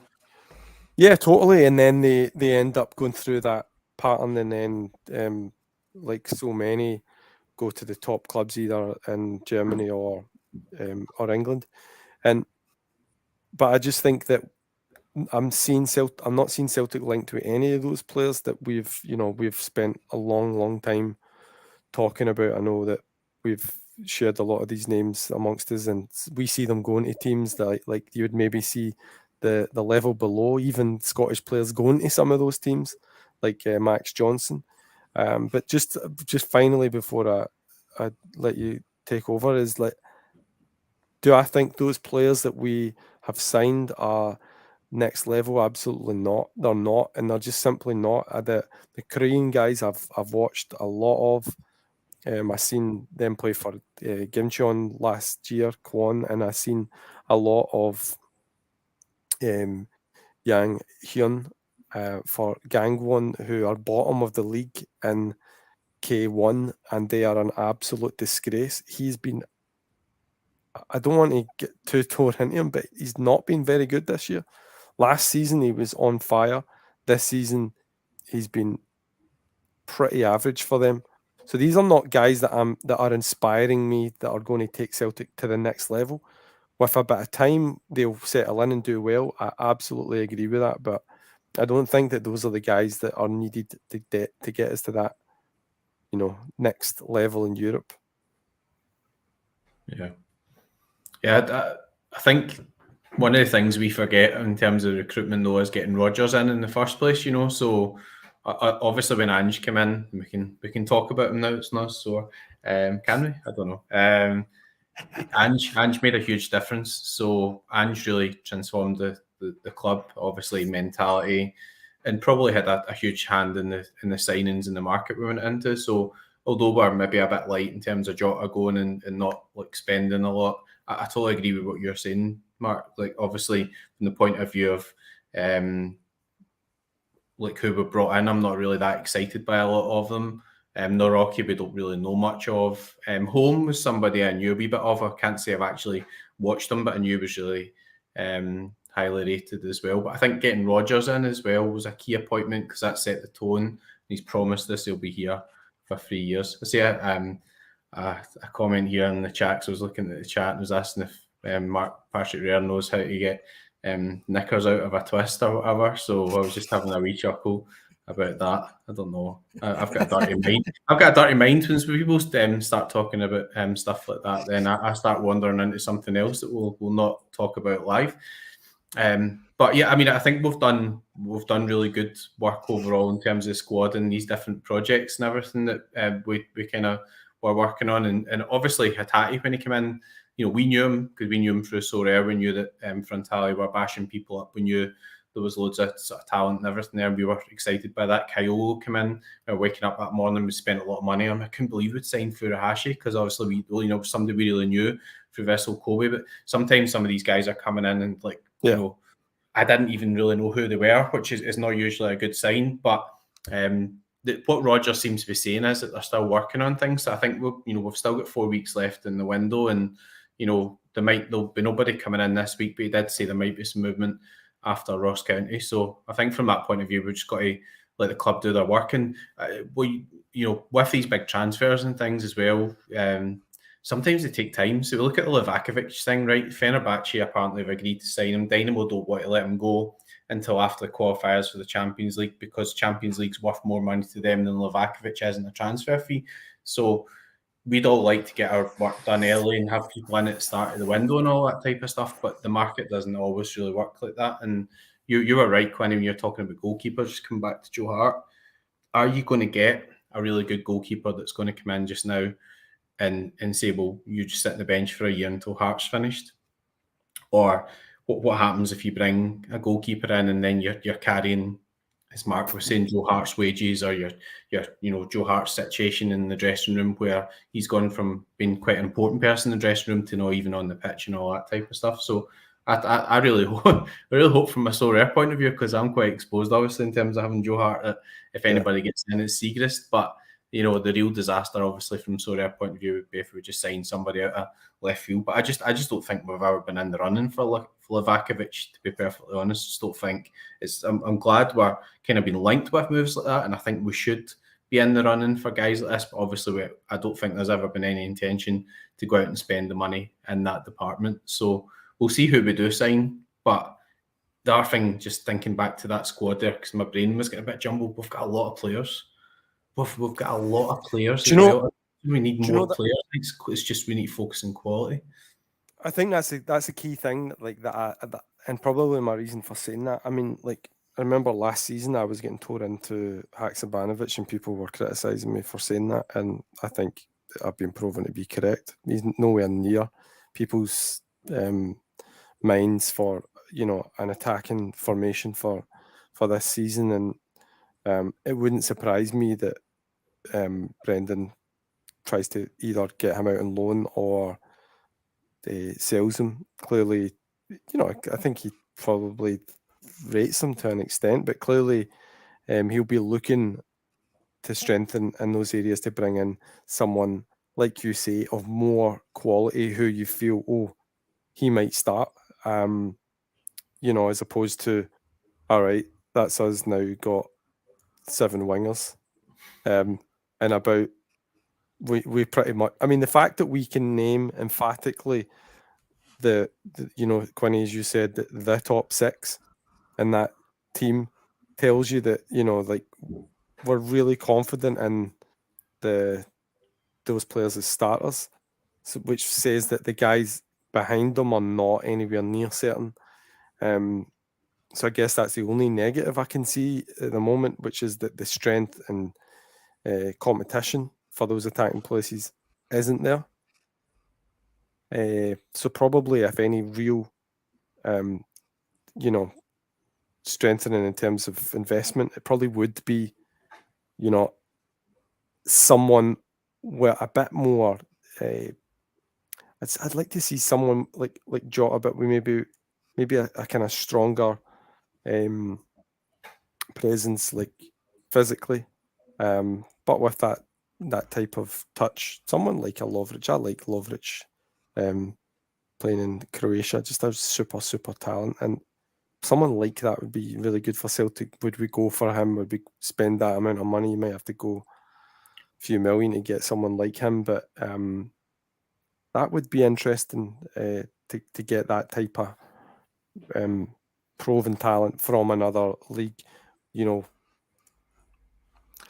Yeah, totally. And then they end up going through that pattern, and then like so many, go to the top clubs either in Germany or England. But I just think that I'm not seeing Celtic linked to any of those players that we've spent a long time talking about. I know that we've shared a lot of these names amongst us, and we see them going to teams that like you would maybe see the level below, even Scottish players going to some of those teams, like Max Johnson. But just finally, before I let you take over, is like, do I think those players that we have signed are next level? Absolutely not. They're not, and they're just simply not. The Korean guys I've watched a lot of. I seen them play for Gimcheon last year, Kwon, and I seen a lot of Yang Hyun for Gangwon, who are bottom of the league in K1, and they are an absolute disgrace. He's been, I don't want to get too tore into him, but he's not been very good this year. Last season he was on fire. This season he's been pretty average for them. So these are not guys that are inspiring me, that are going to take Celtic to the next level. With a bit of time, they'll settle in and do well. I absolutely agree with that, but I don't think that those are the guys that are needed to get us to that, next level in Europe. Yeah, I think one of the things we forget in terms of recruitment, though, is getting Rodgers in the first place. So obviously when Ange came in, we can talk about him now. It's not so. Can we? I don't know. Ange made a huge difference. So Ange really transformed the club, obviously mentality, and probably had a huge hand in the signings in the market we went into. So although we're maybe a bit light in terms of Jota going and not like spending a lot, I totally agree with what you're saying, Mark. Like obviously from the point of view of like who we brought in, I'm not really that excited by a lot of them. Nawrocki, we don't really know much of. Home was somebody I knew a wee bit of. I can't say I've actually watched him, but I knew was really highly rated as well. But I think getting Rodgers in as well was a key appointment because that set the tone. He's promised us he'll be here for 3 years. I see a comment here in the chat. So I was looking at the chat and was asking if Mark Patrick Rare knows how to get knickers out of a twist or whatever. So I was just having a wee chuckle about that. I don't know. I've got a dirty mind. I've got a dirty mind when people start talking about stuff like that. Then I start wandering into something else that we'll not talk about live. But yeah, I mean, I think we've done really good work overall in terms of the squad and these different projects and everything that we kind of were working on. And obviously Hatate, when he came in, we knew him because we knew him through Sorare. We knew that Frontale were bashing people up. We knew there was loads of sort of talent and everything there, and we were excited by that. Kyogo came in, waking up that morning, we spent a lot of money on him. I couldn't believe we'd signed Furuhashi because obviously we, somebody we really knew through Vessel Kobe. But sometimes some of these guys are coming in and I didn't even really know who they were, which is not usually a good sign. But what Rodgers seems to be saying is that they're still working on things. So I think we've still got 4 weeks left in the window, and there'll be nobody coming in this week, but he did say there might be some movement after Ross County. So I think from that point of view, we've just got to let the club do their work. And with these big transfers and things as well, sometimes they take time. So we look at the Livakovic thing, right? Fenerbahce apparently have agreed to sign him. Dynamo don't want to let him go until after the qualifiers for the Champions League because Champions League's worth more money to them than Livakovic is in a transfer fee. So we'd all like to get our work done early and have people in at the start of the window and all that type of stuff, but the market doesn't always really work like that. And you were right, Quinn, when you're talking about goalkeepers. Just come back to Joe HArt. Are you going to get a really good goalkeeper that's going to come in just now and say, well, you just sit on the bench for a year until Hart's finished? Or what happens if you bring a goalkeeper in and then you're carrying, as Mark was saying, Joe HArt's wages, or your Joe HArt's situation in the dressing room, where he's gone from being quite an important person in the dressing room to not even on the pitch and all that type of stuff. So I really hope from a Sorare point of view, because I'm quite exposed obviously in terms of having Joe HArt, that if anybody gets in, it's Siegrist. But the real disaster obviously from Sorare point of view would be if we just signed somebody out of left field. But I just don't think we've ever been in the running for Livakovic, to be perfectly honest. Just don't think it's. I'm glad we're kind of being linked with moves like that, and I think we should be in the running for guys like this. But obviously, I don't think there's ever been any intention to go out and spend the money in that department. So we'll see who we do sign. But the other thing, just thinking back to that squad there, because my brain was getting a bit jumbled. We've got a lot of players. We've got a lot of players. We need more players. It's just we need to focus on quality. I think that's a key thing, like that and probably my reason for saying that, I mean, like, I remember last season I was getting tore into Haksabanovic and people were criticising me for saying that, and I think I've been proven to be correct. He's nowhere near people's minds for, you know, an attacking formation for this season, and it wouldn't surprise me that Brendan tries to either get him out on loan or sells him. Clearly, you know, I think he probably rates him to an extent, but clearly he'll be looking to strengthen in those areas to bring in someone, like you say, of more quality who you feel, oh, he might start, you know, as opposed to, all right, that's us now got 7 wingers. And about, we pretty much, I mean, the fact that we can name emphatically the you know, Quinny, as you said, the top 6 in that team tells you that, you know, like, we're really confident in those players as starters, so, which says that the guys behind them are not anywhere near certain. So I guess that's the only negative I can see at the moment, which is that the strength and competition for those attacking places isn't there. So probably, if any real, you know, strengthening in terms of investment, it probably would be, you know, someone with a bit more. I'd like to see someone like Jota, but we maybe a kind of stronger presence, like physically, but with that type of touch. Someone like a Lovric. I like Lovric, playing in Croatia, just a super talent, and someone like that would be really good for Celtic. Would we go for him? Would we spend that amount of money? You might have to go a few million to get someone like him, but that would be interesting to get that type of proven talent from another league, you know.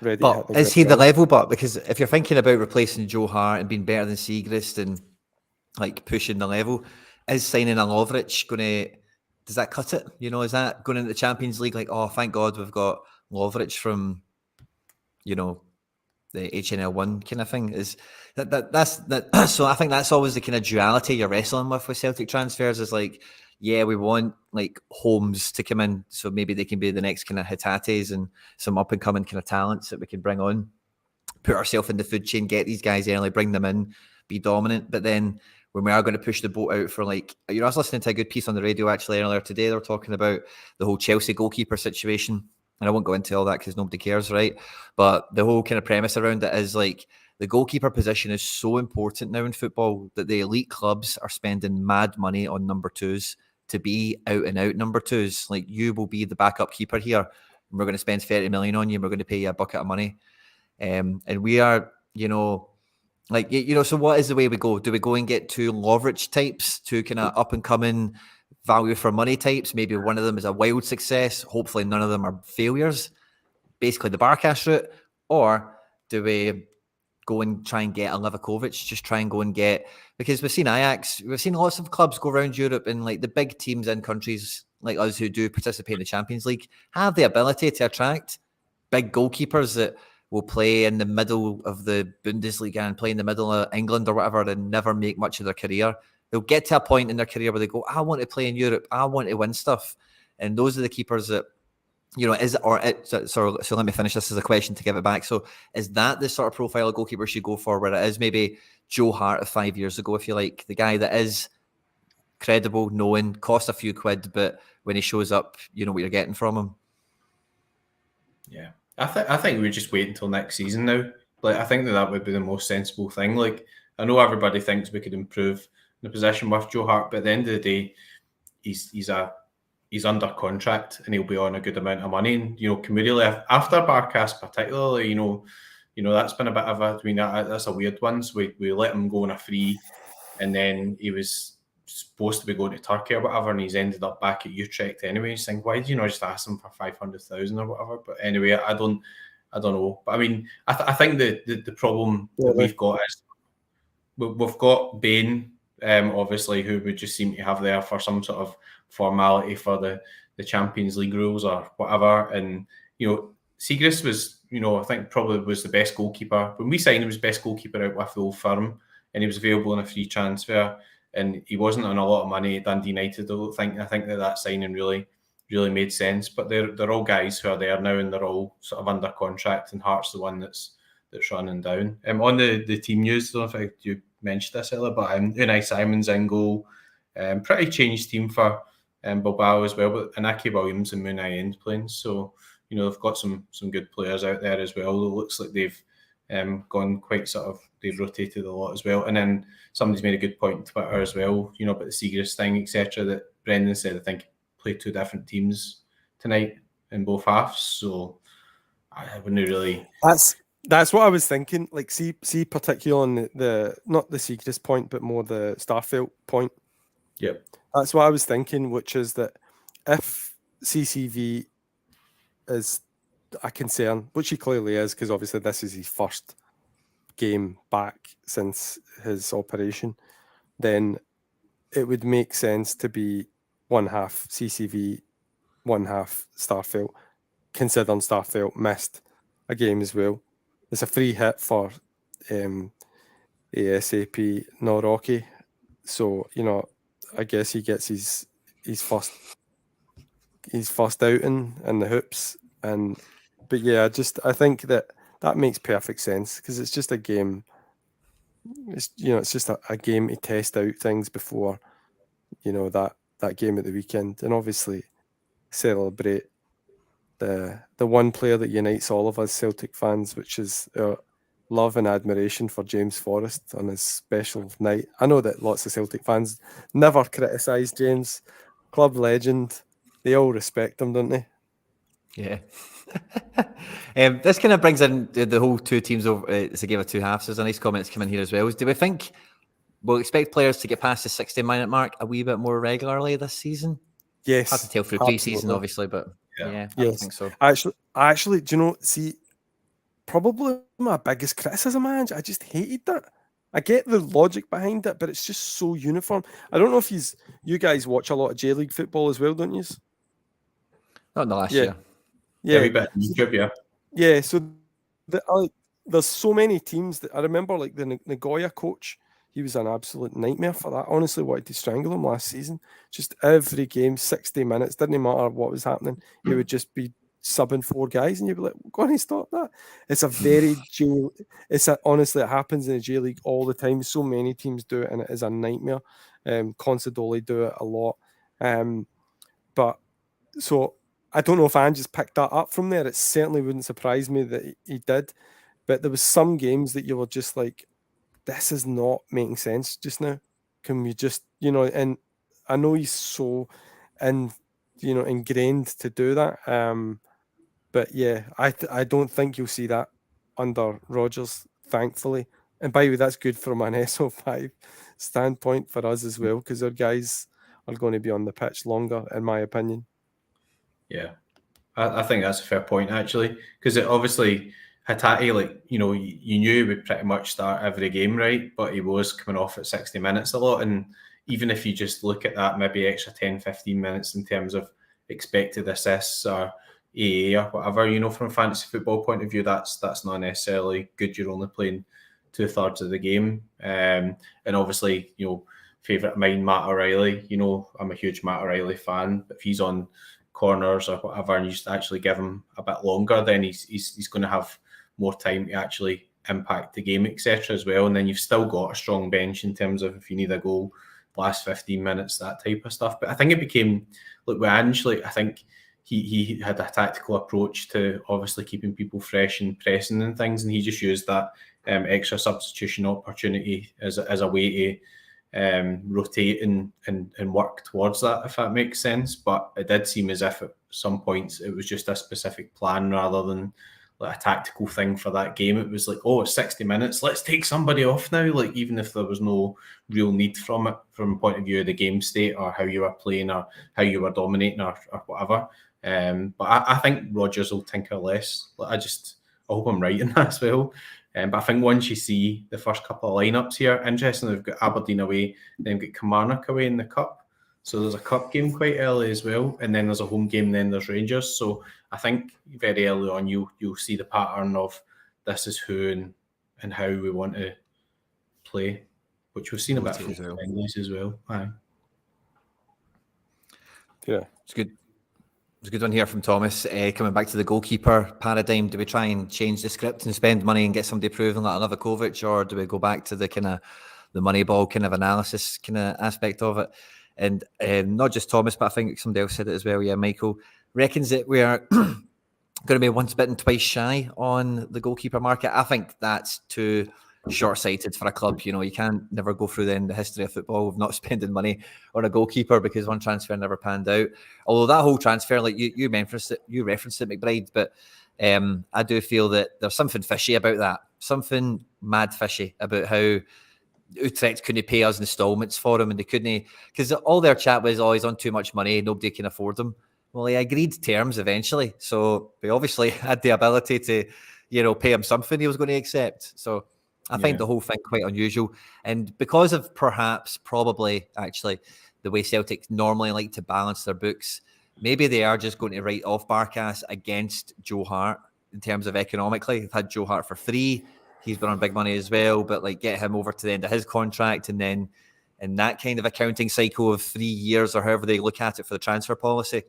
Ready. But is he the level? But because if you're thinking about replacing Joe HArt and being better than Siegrist and like pushing the level, is signing a Lovric going to, does that cut it? You know, is that going into the Champions League like, oh, thank God we've got Lovric from, you know, the HNL1 kind of thing? Is that's so I think that's always the kind of duality you're wrestling with Celtic transfers, is like, yeah, we want like Holmes to come in, so maybe they can be the next kind of Hatates and some up and coming kind of talents that we can bring on, put ourselves in the food chain, get these guys early, bring them in, be dominant. But then when we are going to push the boat out for, like, you know, I was listening to a good piece on the radio actually earlier today. They were talking about the whole Chelsea goalkeeper situation. And I won't go into all that because nobody cares, right? But the whole kind of premise around it is like the goalkeeper position is so important now in football that the elite clubs are spending mad money on number 2s to be out and out number 2s. Like, you will be the backup keeper here, and we're going to spend 30 million on you, and we're going to pay you a bucket of money. And we are, you know, like, you know, so what is the way we go? Do we go and get 2 Lovric types, 2 kind of up and coming value for money types? Maybe one of them is a wild success. Hopefully none of them are failures. Basically the Barkas route. Or do we go and try and get a Livakovic? Just try and go and get, because we've seen Ajax, we've seen lots of clubs go around Europe, and like the big teams in countries like us who do participate in the Champions League have the ability to attract big goalkeepers that will play in the middle of the Bundesliga and play in the middle of England or whatever and never make much of their career. They'll get to a point in their career where they go, I want to play in Europe. I want to win stuff. And those are the keepers that, you know, so let me finish this as a question to give it back. So is that the sort of profile of goalkeeper you go for, where it is maybe Joe HArt of 5 years ago, if you like, the guy that is credible, known, costs a few quid, but when he shows up, you know what you're getting from him? Yeah. I think we just wait until next season now. Like, I think that would be the most sensible thing. Like, I know everybody thinks we could improve the position with Joe HArt, but at the end of the day, he's under contract and he'll be on a good amount of money. And, you know, communally, after Barkas particularly, you know that's been a bit of a, I mean, that's a weird one. So we let him go on a free, and then he was supposed to be going to Turkey or whatever, and he's ended up back at Utrecht anyway. He's saying, why did you not just ask him for 500,000 or whatever? But anyway, I don't know. But I mean, I think the problem that we've got is we've got Bain, obviously, who would just seem to have there for some sort of formality for the Champions League rules or whatever. And, Siegrist was, I think probably was the best goalkeeper. When we signed him, he was best goalkeeper out with the Old Firm, and he was available in a free transfer, and he wasn't on a lot of money at Dundee United. I think that signing really made sense. But they're all guys who are there now, and they're all sort of under contract, and Hart's the one that's running down. On the team news, I don't know if you mentioned this earlier, but Unai Simon's in goal. Pretty changed team for Bilbao as well, but Inaki Williams and Munai End playing. So, they've got some good players out there as well. It looks like they've gone quite they've rotated a lot as well. And then somebody's made a good point on Twitter as well, about the Siegrist thing, etc. That Brendan said, I think, played two different teams tonight in both halves. So I wouldn't really... That's what I was thinking. Like, see particularly on the not the Siegrist point, but more the Starfelt point. Yep. That's what I was thinking, which is that if CCV is a concern, which he clearly is, because obviously this is his first game back since his operation, then it would make sense to be one half CCV, one half Starfelt, considering Starfelt missed a game as well. It's a free hit for ASAP Nawrocki. So, I guess he gets his first outing in the hoops. But yeah, I think that makes perfect sense, because it's just a game. It's just a game to test out things before, that game at the weekend, and obviously celebrate the one player that unites all of us Celtic fans, which is our love and admiration for James Forrests on his special night. I know that lots of Celtic fans never criticise James, club legend. They all respect him, don't they? Yeah. This kind of brings in the whole two teams over. It's a game of two halves. There's a nice comment that's come in here as well. Do we think we'll expect players to get past the 60-minute mark a wee bit more regularly this season? Yes. Hard to tell through pre-season, obviously, but yeah, I think so. Actually, do you know, probably my biggest criticism, man, I just hated that. I get the logic behind it, but it's just so uniform. I don't know if you guys watch a lot of J-League football as well, don't you? Not in the last year. Yeah, a bit on YouTube, yeah. Yeah, so there's so many teams that I remember, like the Nagoya coach, he was an absolute nightmare for that. Honestly, wanted to strangle him last season. Just every game, 60 minutes, didn't matter what was happening. He would just be subbing four guys, and you'd be like, "Go on and stop that." It's a very honestly, it happens in the J League all the time. So many teams do it, and it is a nightmare. Consadole do it a lot, but so I don't know if Ange just picked that up from there. It certainly wouldn't surprise me that he did, but there was some games that you were just like, this is not making sense just now. Can we just, and I know he's so ingrained to do that. But yeah, I don't think you'll see that under Rodgers, thankfully. And by the way, that's good from an SO5 standpoint for us as well, because our guys are going to be on the pitch longer, in my opinion. Yeah, I think that's a fair point, actually, because it obviously Hatate, you knew he would pretty much start every game, right? But he was coming off at 60 minutes a lot. And even if you just look at that, maybe extra 10, 15 minutes in terms of expected assists or AA or whatever, from a fantasy football point of view, that's not necessarily good. You're only playing 2/3 of the game. And obviously, favourite of mine, Matt O'Reilly. I'm a huge Matt O'Reilly fan. But if he's on corners or whatever, and you just actually give him a bit longer, then he's going to have more time to actually impact the game, etc. as well. And then you've still got a strong bench in terms of if you need a goal, last 15 minutes, that type of stuff. But I think it became, look, with Ange, I think he had a tactical approach to obviously keeping people fresh and pressing and things, and he just used that extra substitution opportunity as a way to rotate and work towards that, if that makes sense. But it did seem as if at some points it was just a specific plan rather than like a tactical thing for that game. It was like, oh, it's 60 minutes, let's take somebody off now, like even if there was no real need from it from a point of view of the game state or how you were playing or how you were dominating or whatever. But I think Rodgers will tinker less. I hope I'm right in that as well. But I think once you see the first couple of lineups here, interestingly, they've got Aberdeen away, then got Kilmarnock away in the Cup. So there's a Cup game quite early as well, and then there's a home game, then there's Rangers. So I think very early on you'll see the pattern of this is who and how we want to play, which we've seen a bit from the English as well. Aye. Yeah, it's good. It's a good one here from Thomas. Coming back to the goalkeeper paradigm, do we try and change the script and spend money and get somebody proven like another Kovac, or do we go back to the kind of the Moneyball kind of analysis kind of aspect of it? And not just Thomas, but I think somebody else said it as well. Yeah, Michael reckons that we are going to be once bitten, twice shy on the goalkeeper market. I think that's too short-sighted for a club. You know, you can't never go through the history of football of not spending money on a goalkeeper because one transfer never panned out. Although that whole transfer, like you referenced it, McBride, but I do feel that there's something fishy about that. Something mad fishy about how Utrecht couldn't pay us instalments for him, and they couldn't, because all their chat was, oh, he's on too much money, nobody can afford him. Well, he agreed terms eventually, so we obviously had the ability to, you know, pay him something he was going to accept. So I find the whole thing quite unusual, and because of probably the way Celtic normally like to balance their books, maybe they are just going to write off Barkas against Joe HArt in terms of economically. They've had Joe HArt for free. He's been on big money as well, but like get him over to the end of his contract, and then in that kind of accounting cycle of 3 years or however they look at it for the transfer policy,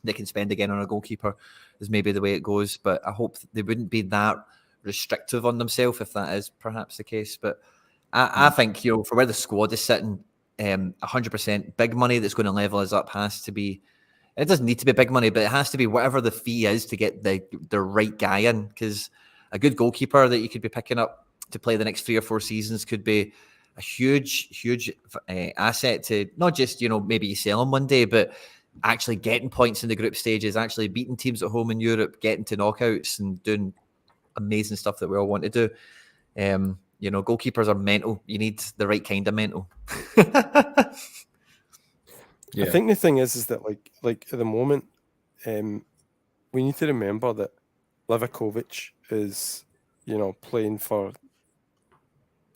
they can spend again on a goalkeeper is maybe the way it goes. But I hope they wouldn't be that restrictive on themselves if that is perhaps the case. But I think, you know, for where the squad is sitting, 100% big money that's going to level us up has to be, it doesn't need to be big money, but it has to be whatever the fee is to get the right guy in, because a good goalkeeper that you could be picking up to play the next 3 or 4 seasons could be a huge asset to not just, you know, maybe you sell him one day, but actually getting points in the group stages, actually beating teams at home in Europe, getting to knockouts and doing amazing stuff that we all want to do. You know, goalkeepers are mental. You need the right kind of mental. I think the thing is that like at the moment, we need to remember that Livakovic is, you know, playing for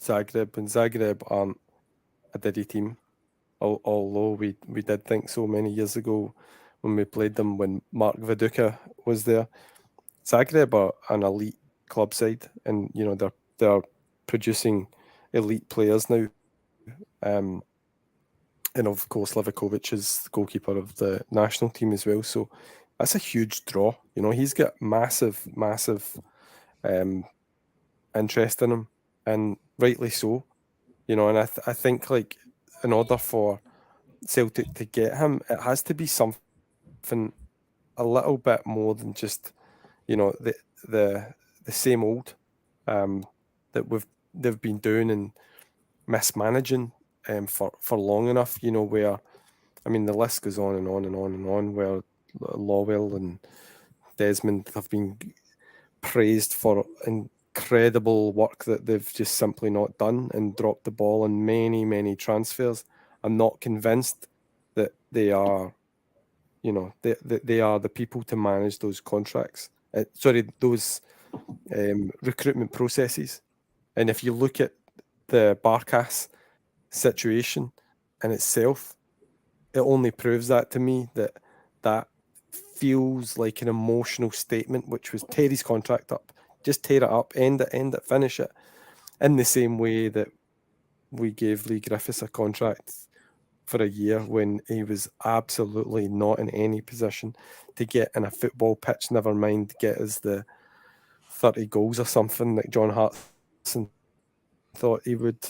Zagreb, and Zagreb aren't a Diddy team. Although we did think so many years ago when we played them when Mark Viduka was there. Zagreb are an elite club side, and you know they're producing elite players now. And of course Livakovic is the goalkeeper of the national team as well. So that's a huge draw. You know, he's got massive interest in him, and rightly so. You know, and I think like in order for Celtic to get him, it has to be something a little bit more than just, you know, the same old that they've been doing and mismanaging for long enough. You know, where, I mean, the list goes on and on and on and on. Where Lawwell and Desmond have been praised for incredible work that they've just simply not done and dropped the ball in many transfers. I'm not convinced that they are, you know, they are the people to manage those contracts. Those recruitment processes. And if you look at the Barkas situation in itself, it only proves that to me, that feels like an emotional statement, which was tear his contract up. Just tear it up, end it, finish it. In the same way that we gave Lee Griffiths a contract for a year when he was absolutely not in any position to get in a football pitch, never mind get us the 30 goals or something like John Hartson thought he would.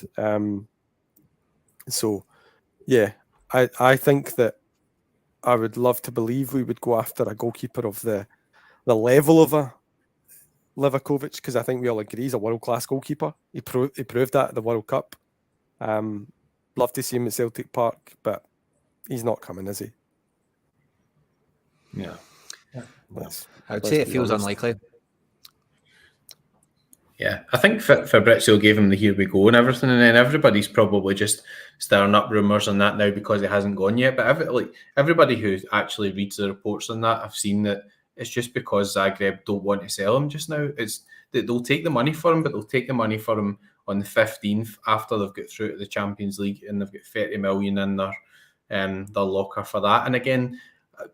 So, yeah, I think that I would love to believe we would go after a goalkeeper of the level of a Livakovic, because I think we all agree he's a world-class goalkeeper. He proved that at the World Cup. Love to see him at Celtic Park, but he's not coming, is he? Yeah. I'd say it feels unlikely. Yeah, I think Fabrizio gave him the here we go and everything, and then everybody's probably just stirring up rumours on that now because it hasn't gone yet. But everybody who actually reads the reports on that, I've seen that it's just because Zagreb don't want to sell him just now. they'll take the money for him, but they'll take the money for him on the 15th after they've got through to the Champions League and they've got 30 million in their locker for that. And again,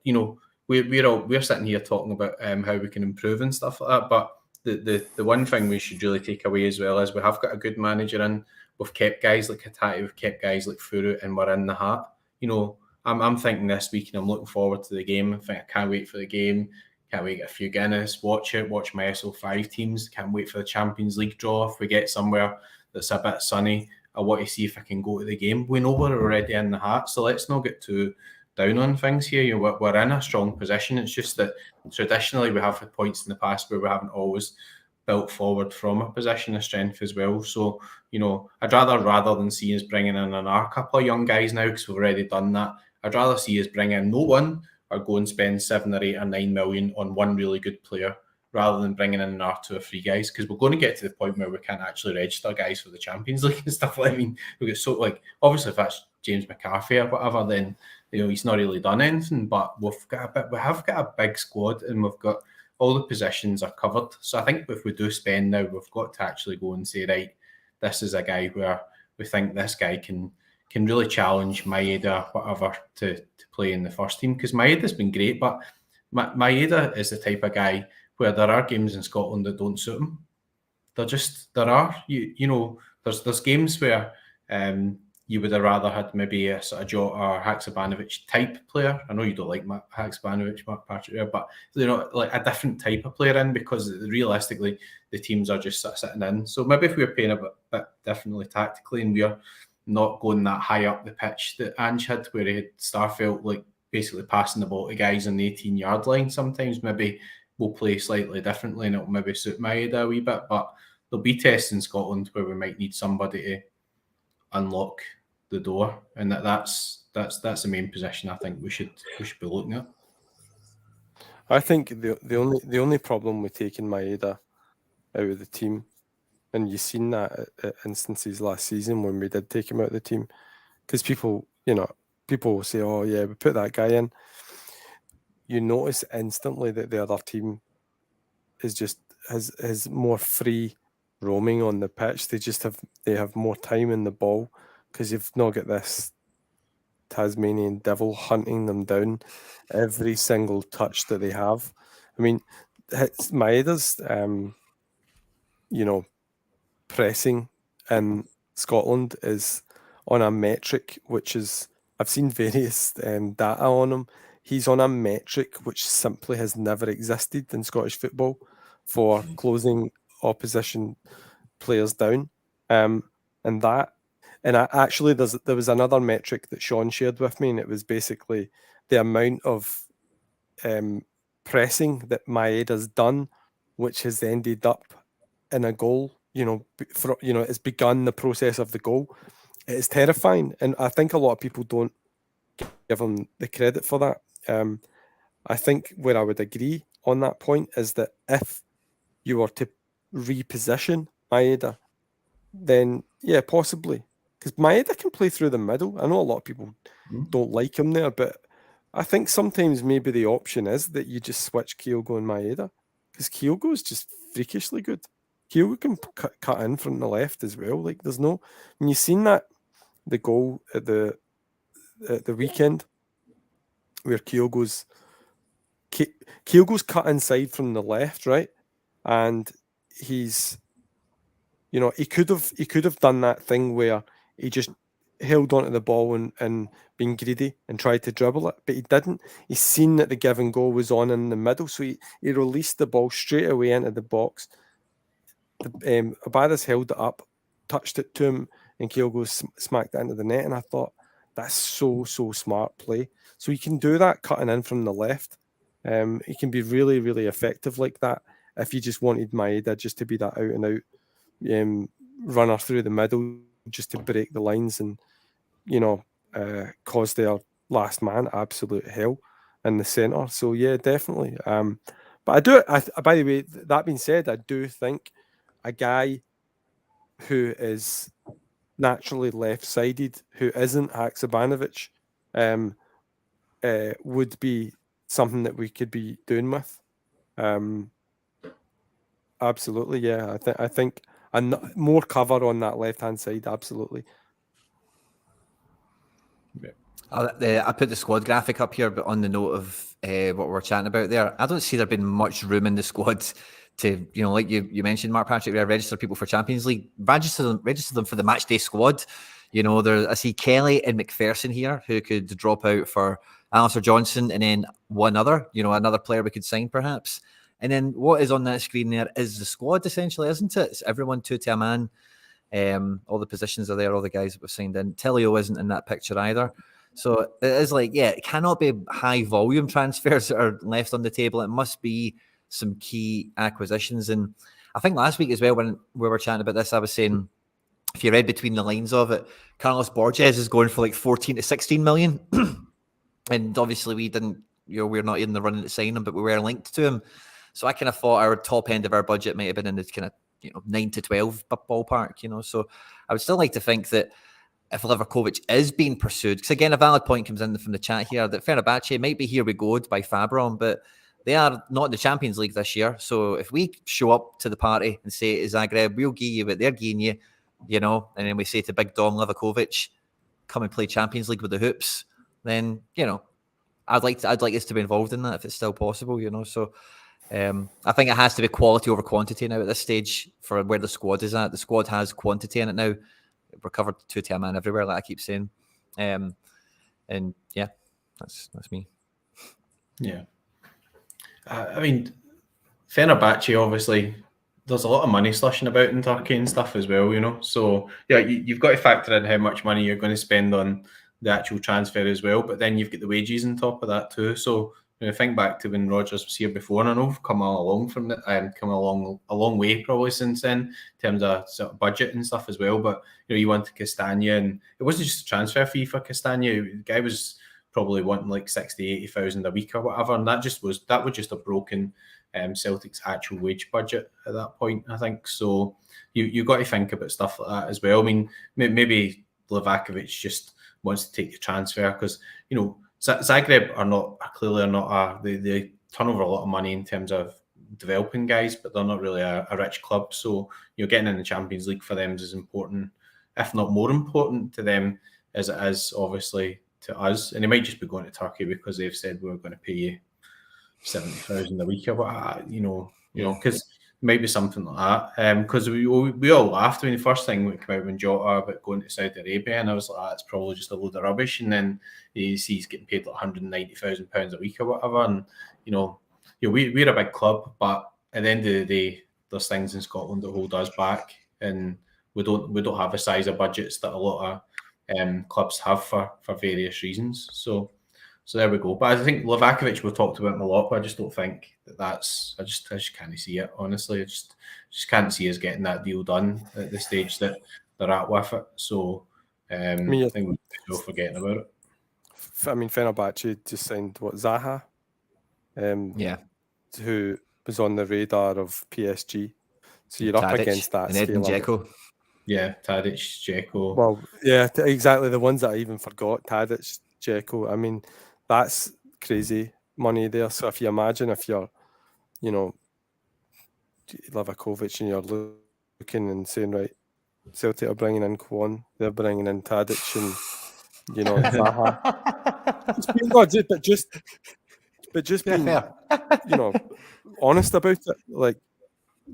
we're sitting here talking about how we can improve and stuff like that, but the one thing we should really take away as well is we have got a good manager in. We've kept guys like Hatate, we've kept guys like Furu, and we're in the hat. I'm thinking this week and I'm looking forward to the game. I can't wait for the game. Can't wait to get a few Guinness, watch my SO5 teams. Can't wait for the Champions League draw. If we get somewhere that's a bit sunny, I want to see if I can go to the game. We know we're already in the hat, so let's not get too down on things here. We're in a strong position. It's just that traditionally we have had points in the past where we haven't always built forward from a position of strength as well. So, I'd rather than see us bringing in another couple of young guys now, because we've already done that, I'd rather see us bring in no one or go and spend 7 or 8 or 9 million on one really good player rather than bringing in another 2 or 3 guys, because we're going to get to the point where we can't actually register guys for the Champions League and stuff. I mean, we get obviously if that's James McCarthy or whatever, then he's not really done anything. But we have got a big squad, and we've got all the positions are covered. So I think if we do spend now, we've got to actually go and say, right, this is a guy where we think this guy can really challenge Maeda or whatever to play in the first team, because Maeda's been great, but Maeda is the type of guy where there are games in Scotland that don't suit him. There are. There's games where you would have rather had maybe a sort of Joe or Haksabanovic type player. I know you don't like Haksabanovic, Mark Patrick, but like a different type of player in, because realistically the teams are just sort of sitting in. So maybe if we were playing a bit differently tactically and we are not going that high up the pitch that Ange had, where he had Starfelt like basically passing the ball to guys on the 18-yard line, sometimes maybe we'll play slightly differently and it'll maybe suit Maeda a wee bit. But there'll be tests in Scotland where we might need somebody to unlock the door, and that's the main position I think we should be looking at. I think the only problem with taking Maeda out of the team, and you've seen that at instances last season when we did take him out of the team, because people will say, oh yeah, we put that guy in. You notice instantly that the other team is just has more free roaming on the pitch. They have more time in the ball, because you've not got this Tasmanian devil hunting them down every single touch that they have. I mean, Maeda's pressing in Scotland is on a metric which is, I've seen various data on him. He's on a metric which simply has never existed in Scottish football for closing opposition players down. Actually, there was another metric that Sean shared with me, and it was basically the amount of pressing that Maeda's done, which has ended up in a goal. It's begun the process of the goal. It is terrifying, and I think a lot of people don't give him the credit for that. I think where I would agree on that point is that if you were to reposition Maeda, then yeah, possibly. Because Maeda can play through the middle. I know a lot of people don't like him there, but I think sometimes maybe the option is that you just switch Kyogo and Maeda, because Kyogo is just freakishly good. Kyogo can cut in from the left as well. Like there's no, when you've seen that the goal at the weekend where Kyogo's cut inside from the left, right, and he's, he could have done that thing where he just held onto the ball and been greedy and tried to dribble it, but he didn't. He's seen that the give and go was on in the middle, so he released the ball straight away into the box. Abada's held it up, touched it to him, and Kyogo smacked it into the net, and I thought, that's so smart play. So he can do that cutting in from the left. He can be really, really effective like that if you just wanted Maeda just to be that out and out runner through the middle, just to break the lines and cause their last man absolute hell in the centre. So yeah, definitely. But by the way, that being said, I do think a guy who is naturally left-sided, who isn't Haksabanovic, would be something that we could be doing with. absolutely. Yeah, I think and more cover on that left hand side. Absolutely. I put the squad graphic up here, but on the note of what we're chatting about there, I don't see there being much room in the squad to, like you mentioned, Mark Patrick, register people for Champions League, register them for the match day squad. I see Kelly and McPherson here who could drop out for Alistair Johnston, and then one other, another player we could sign perhaps. And then what is on that screen there is the squad essentially, isn't it? It's everyone two to a man. All the positions are there, all the guys that were signed in. Telio isn't in that picture either. So it is it cannot be high volume transfers that are left on the table. It must be some key acquisitions. And I think last week as well, when we were chatting about this, I was saying, if you read between the lines of it, Carlos Borges is going for like 14 to 16 million. And obviously we didn't, we're not in the running to sign him, but we were linked to him. So I kind of thought our top end of our budget might have been in the kind of 9 to 12 ballpark, So I would still like to think that if Livakovic is being pursued, because again, a valid point comes in from the chat here that Fenerbahce might be here we go by Fabron, but they are not in the Champions League this year. So if we show up to the party and say, Zagreb, we'll give you what they're giving you, and then we say to Big Dom Livakovic, come and play Champions League with the hoops, then, I'd like us to be involved in that if it's still possible, So I think it has to be quality over quantity now at this stage for where the squad is at. The squad has quantity in it now. We're covered two-tier man everywhere, like I keep saying. And yeah, that's me. Yeah. I mean, Fenerbahce, obviously, there's a lot of money slushing about in Turkey and stuff as well, So, yeah, you've got to factor in how much money you're going to spend on the actual transfer as well. But then you've got the wages on top of that too. So, think back to when Rodgers was here before, and I know we've come along from it, come along a long way probably since then in terms of sort of budget and stuff as well. But you wanted Castagna, and it wasn't just a transfer fee for Castagna. The guy was probably wanting like 60,000-80,000 a week or whatever, and that would just have broken Celtic's actual wage budget at that point, I think. So you got to think about stuff like that as well. I mean, maybe Livakovic just wants to take the transfer because Zagreb they turn over a lot of money in terms of developing guys, but they're not really a rich club. So getting in the Champions League for them is as important, if not more important to them as it is obviously to us. And they might just be going to Turkey because they've said we're going to pay you 70,000 a week or what, because it might be something like that. Because we all laughed when the first thing that came out when Jota about going to Saudi Arabia, and I was like, it's probably just a load of rubbish. And then you see he's getting paid like £190,000 a week or whatever. And we're a big club, but at the end of the day, there's things in Scotland that hold us back, and we don't have the size of budgets that a lot of clubs have for various reasons. So there we go. But I think Livakovic, we've talked about him a lot, but I just don't think that's. I just can't see it. Honestly, I just can't see us getting that deal done at the stage that they're at with it. So I think we're still forgetting about it. I mean, Fenerbahce just signed Zaha, who was on the radar of PSG. So you're Tadic, up against that and Edin Dzeko. Yeah, Tadic, Dzeko. Well, yeah, exactly. The ones that I even forgot, Tadic, Dzeko. I mean, that's crazy money there. So if you imagine if you're, Livakovic and you're looking and saying, right, Celtic are bringing in Kwon, they're bringing in Tadic and, Zaha. but just being, honest about it,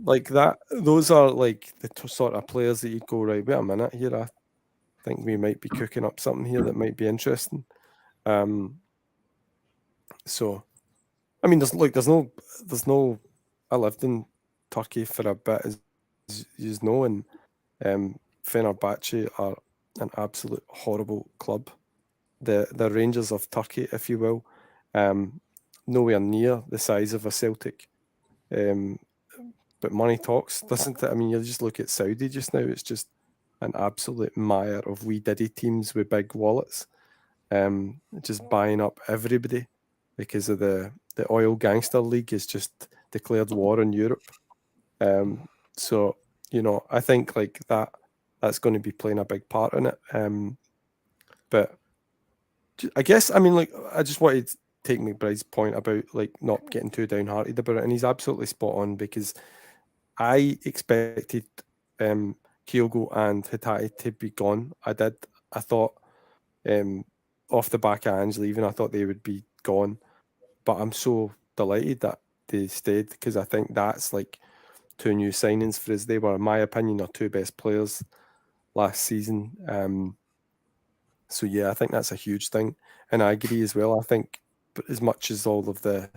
like that. Those are like the sort of players that you go, right, wait a minute here, I think we might be cooking up something here that might be interesting. So, I mean, there's no. I lived in Turkey for a bit, as you know, and Fenerbahce are an absolute horrible club. The Rangers of Turkey, if you will, nowhere near the size of a Celtic. But money talks, doesn't it? I mean, you just look at Saudi just now; it's just an absolute mire of wee diddy teams with big wallets, just buying up everybody because of the oil gangster league has just declared war on Europe. So I think like that's going to be playing a big part in it. But I guess, I mean, like, I just wanted to take McBride's point about like not getting too downhearted about it, and he's absolutely spot on because I expected Kyogo and Hatate to be gone. I did. I thought off the back of Ange leaving, I thought they would be gone. But I'm so delighted that they stayed, because I think that's like 2 new signings for us. They were, in my opinion, our 2 best players last season. So yeah, I think that's a huge thing. And I agree as well. I think as much as all of the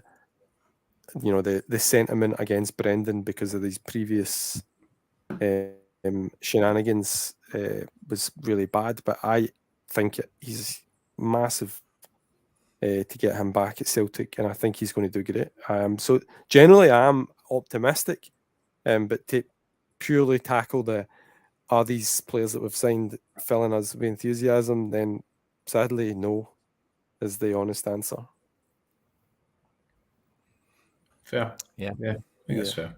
sentiment against Brendan because of these previous shenanigans was really bad, but I think he's massive to get him back at Celtic, and I think he's going to do great. So generally, I'm optimistic, but to purely tackle are these players that we've signed filling us with enthusiasm, then sadly, no, is the honest answer. Fair. Yeah. I think that's fair.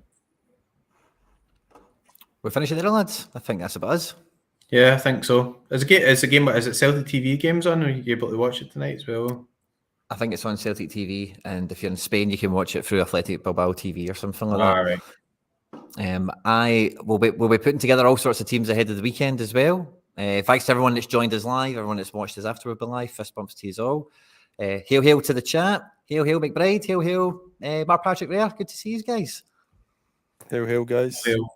We're finishing there, lads. I think that's about us. Yeah, I think so. Is it Celtic TV games on? Are you able to watch it tonight as well? I think it's on Celtic TV, and if you're in Spain, you can watch it through Athletico Bilboa TV or something like that. All right. I will be putting together all sorts of teams ahead of the weekend as well. Thanks to everyone that's joined us live, everyone that's watched us after we've been live. Fist bumps to you all. Hail to the chat. Hail McBride. Hail Mark Patrick Rare. Good to see you guys. Hail guys. Hail.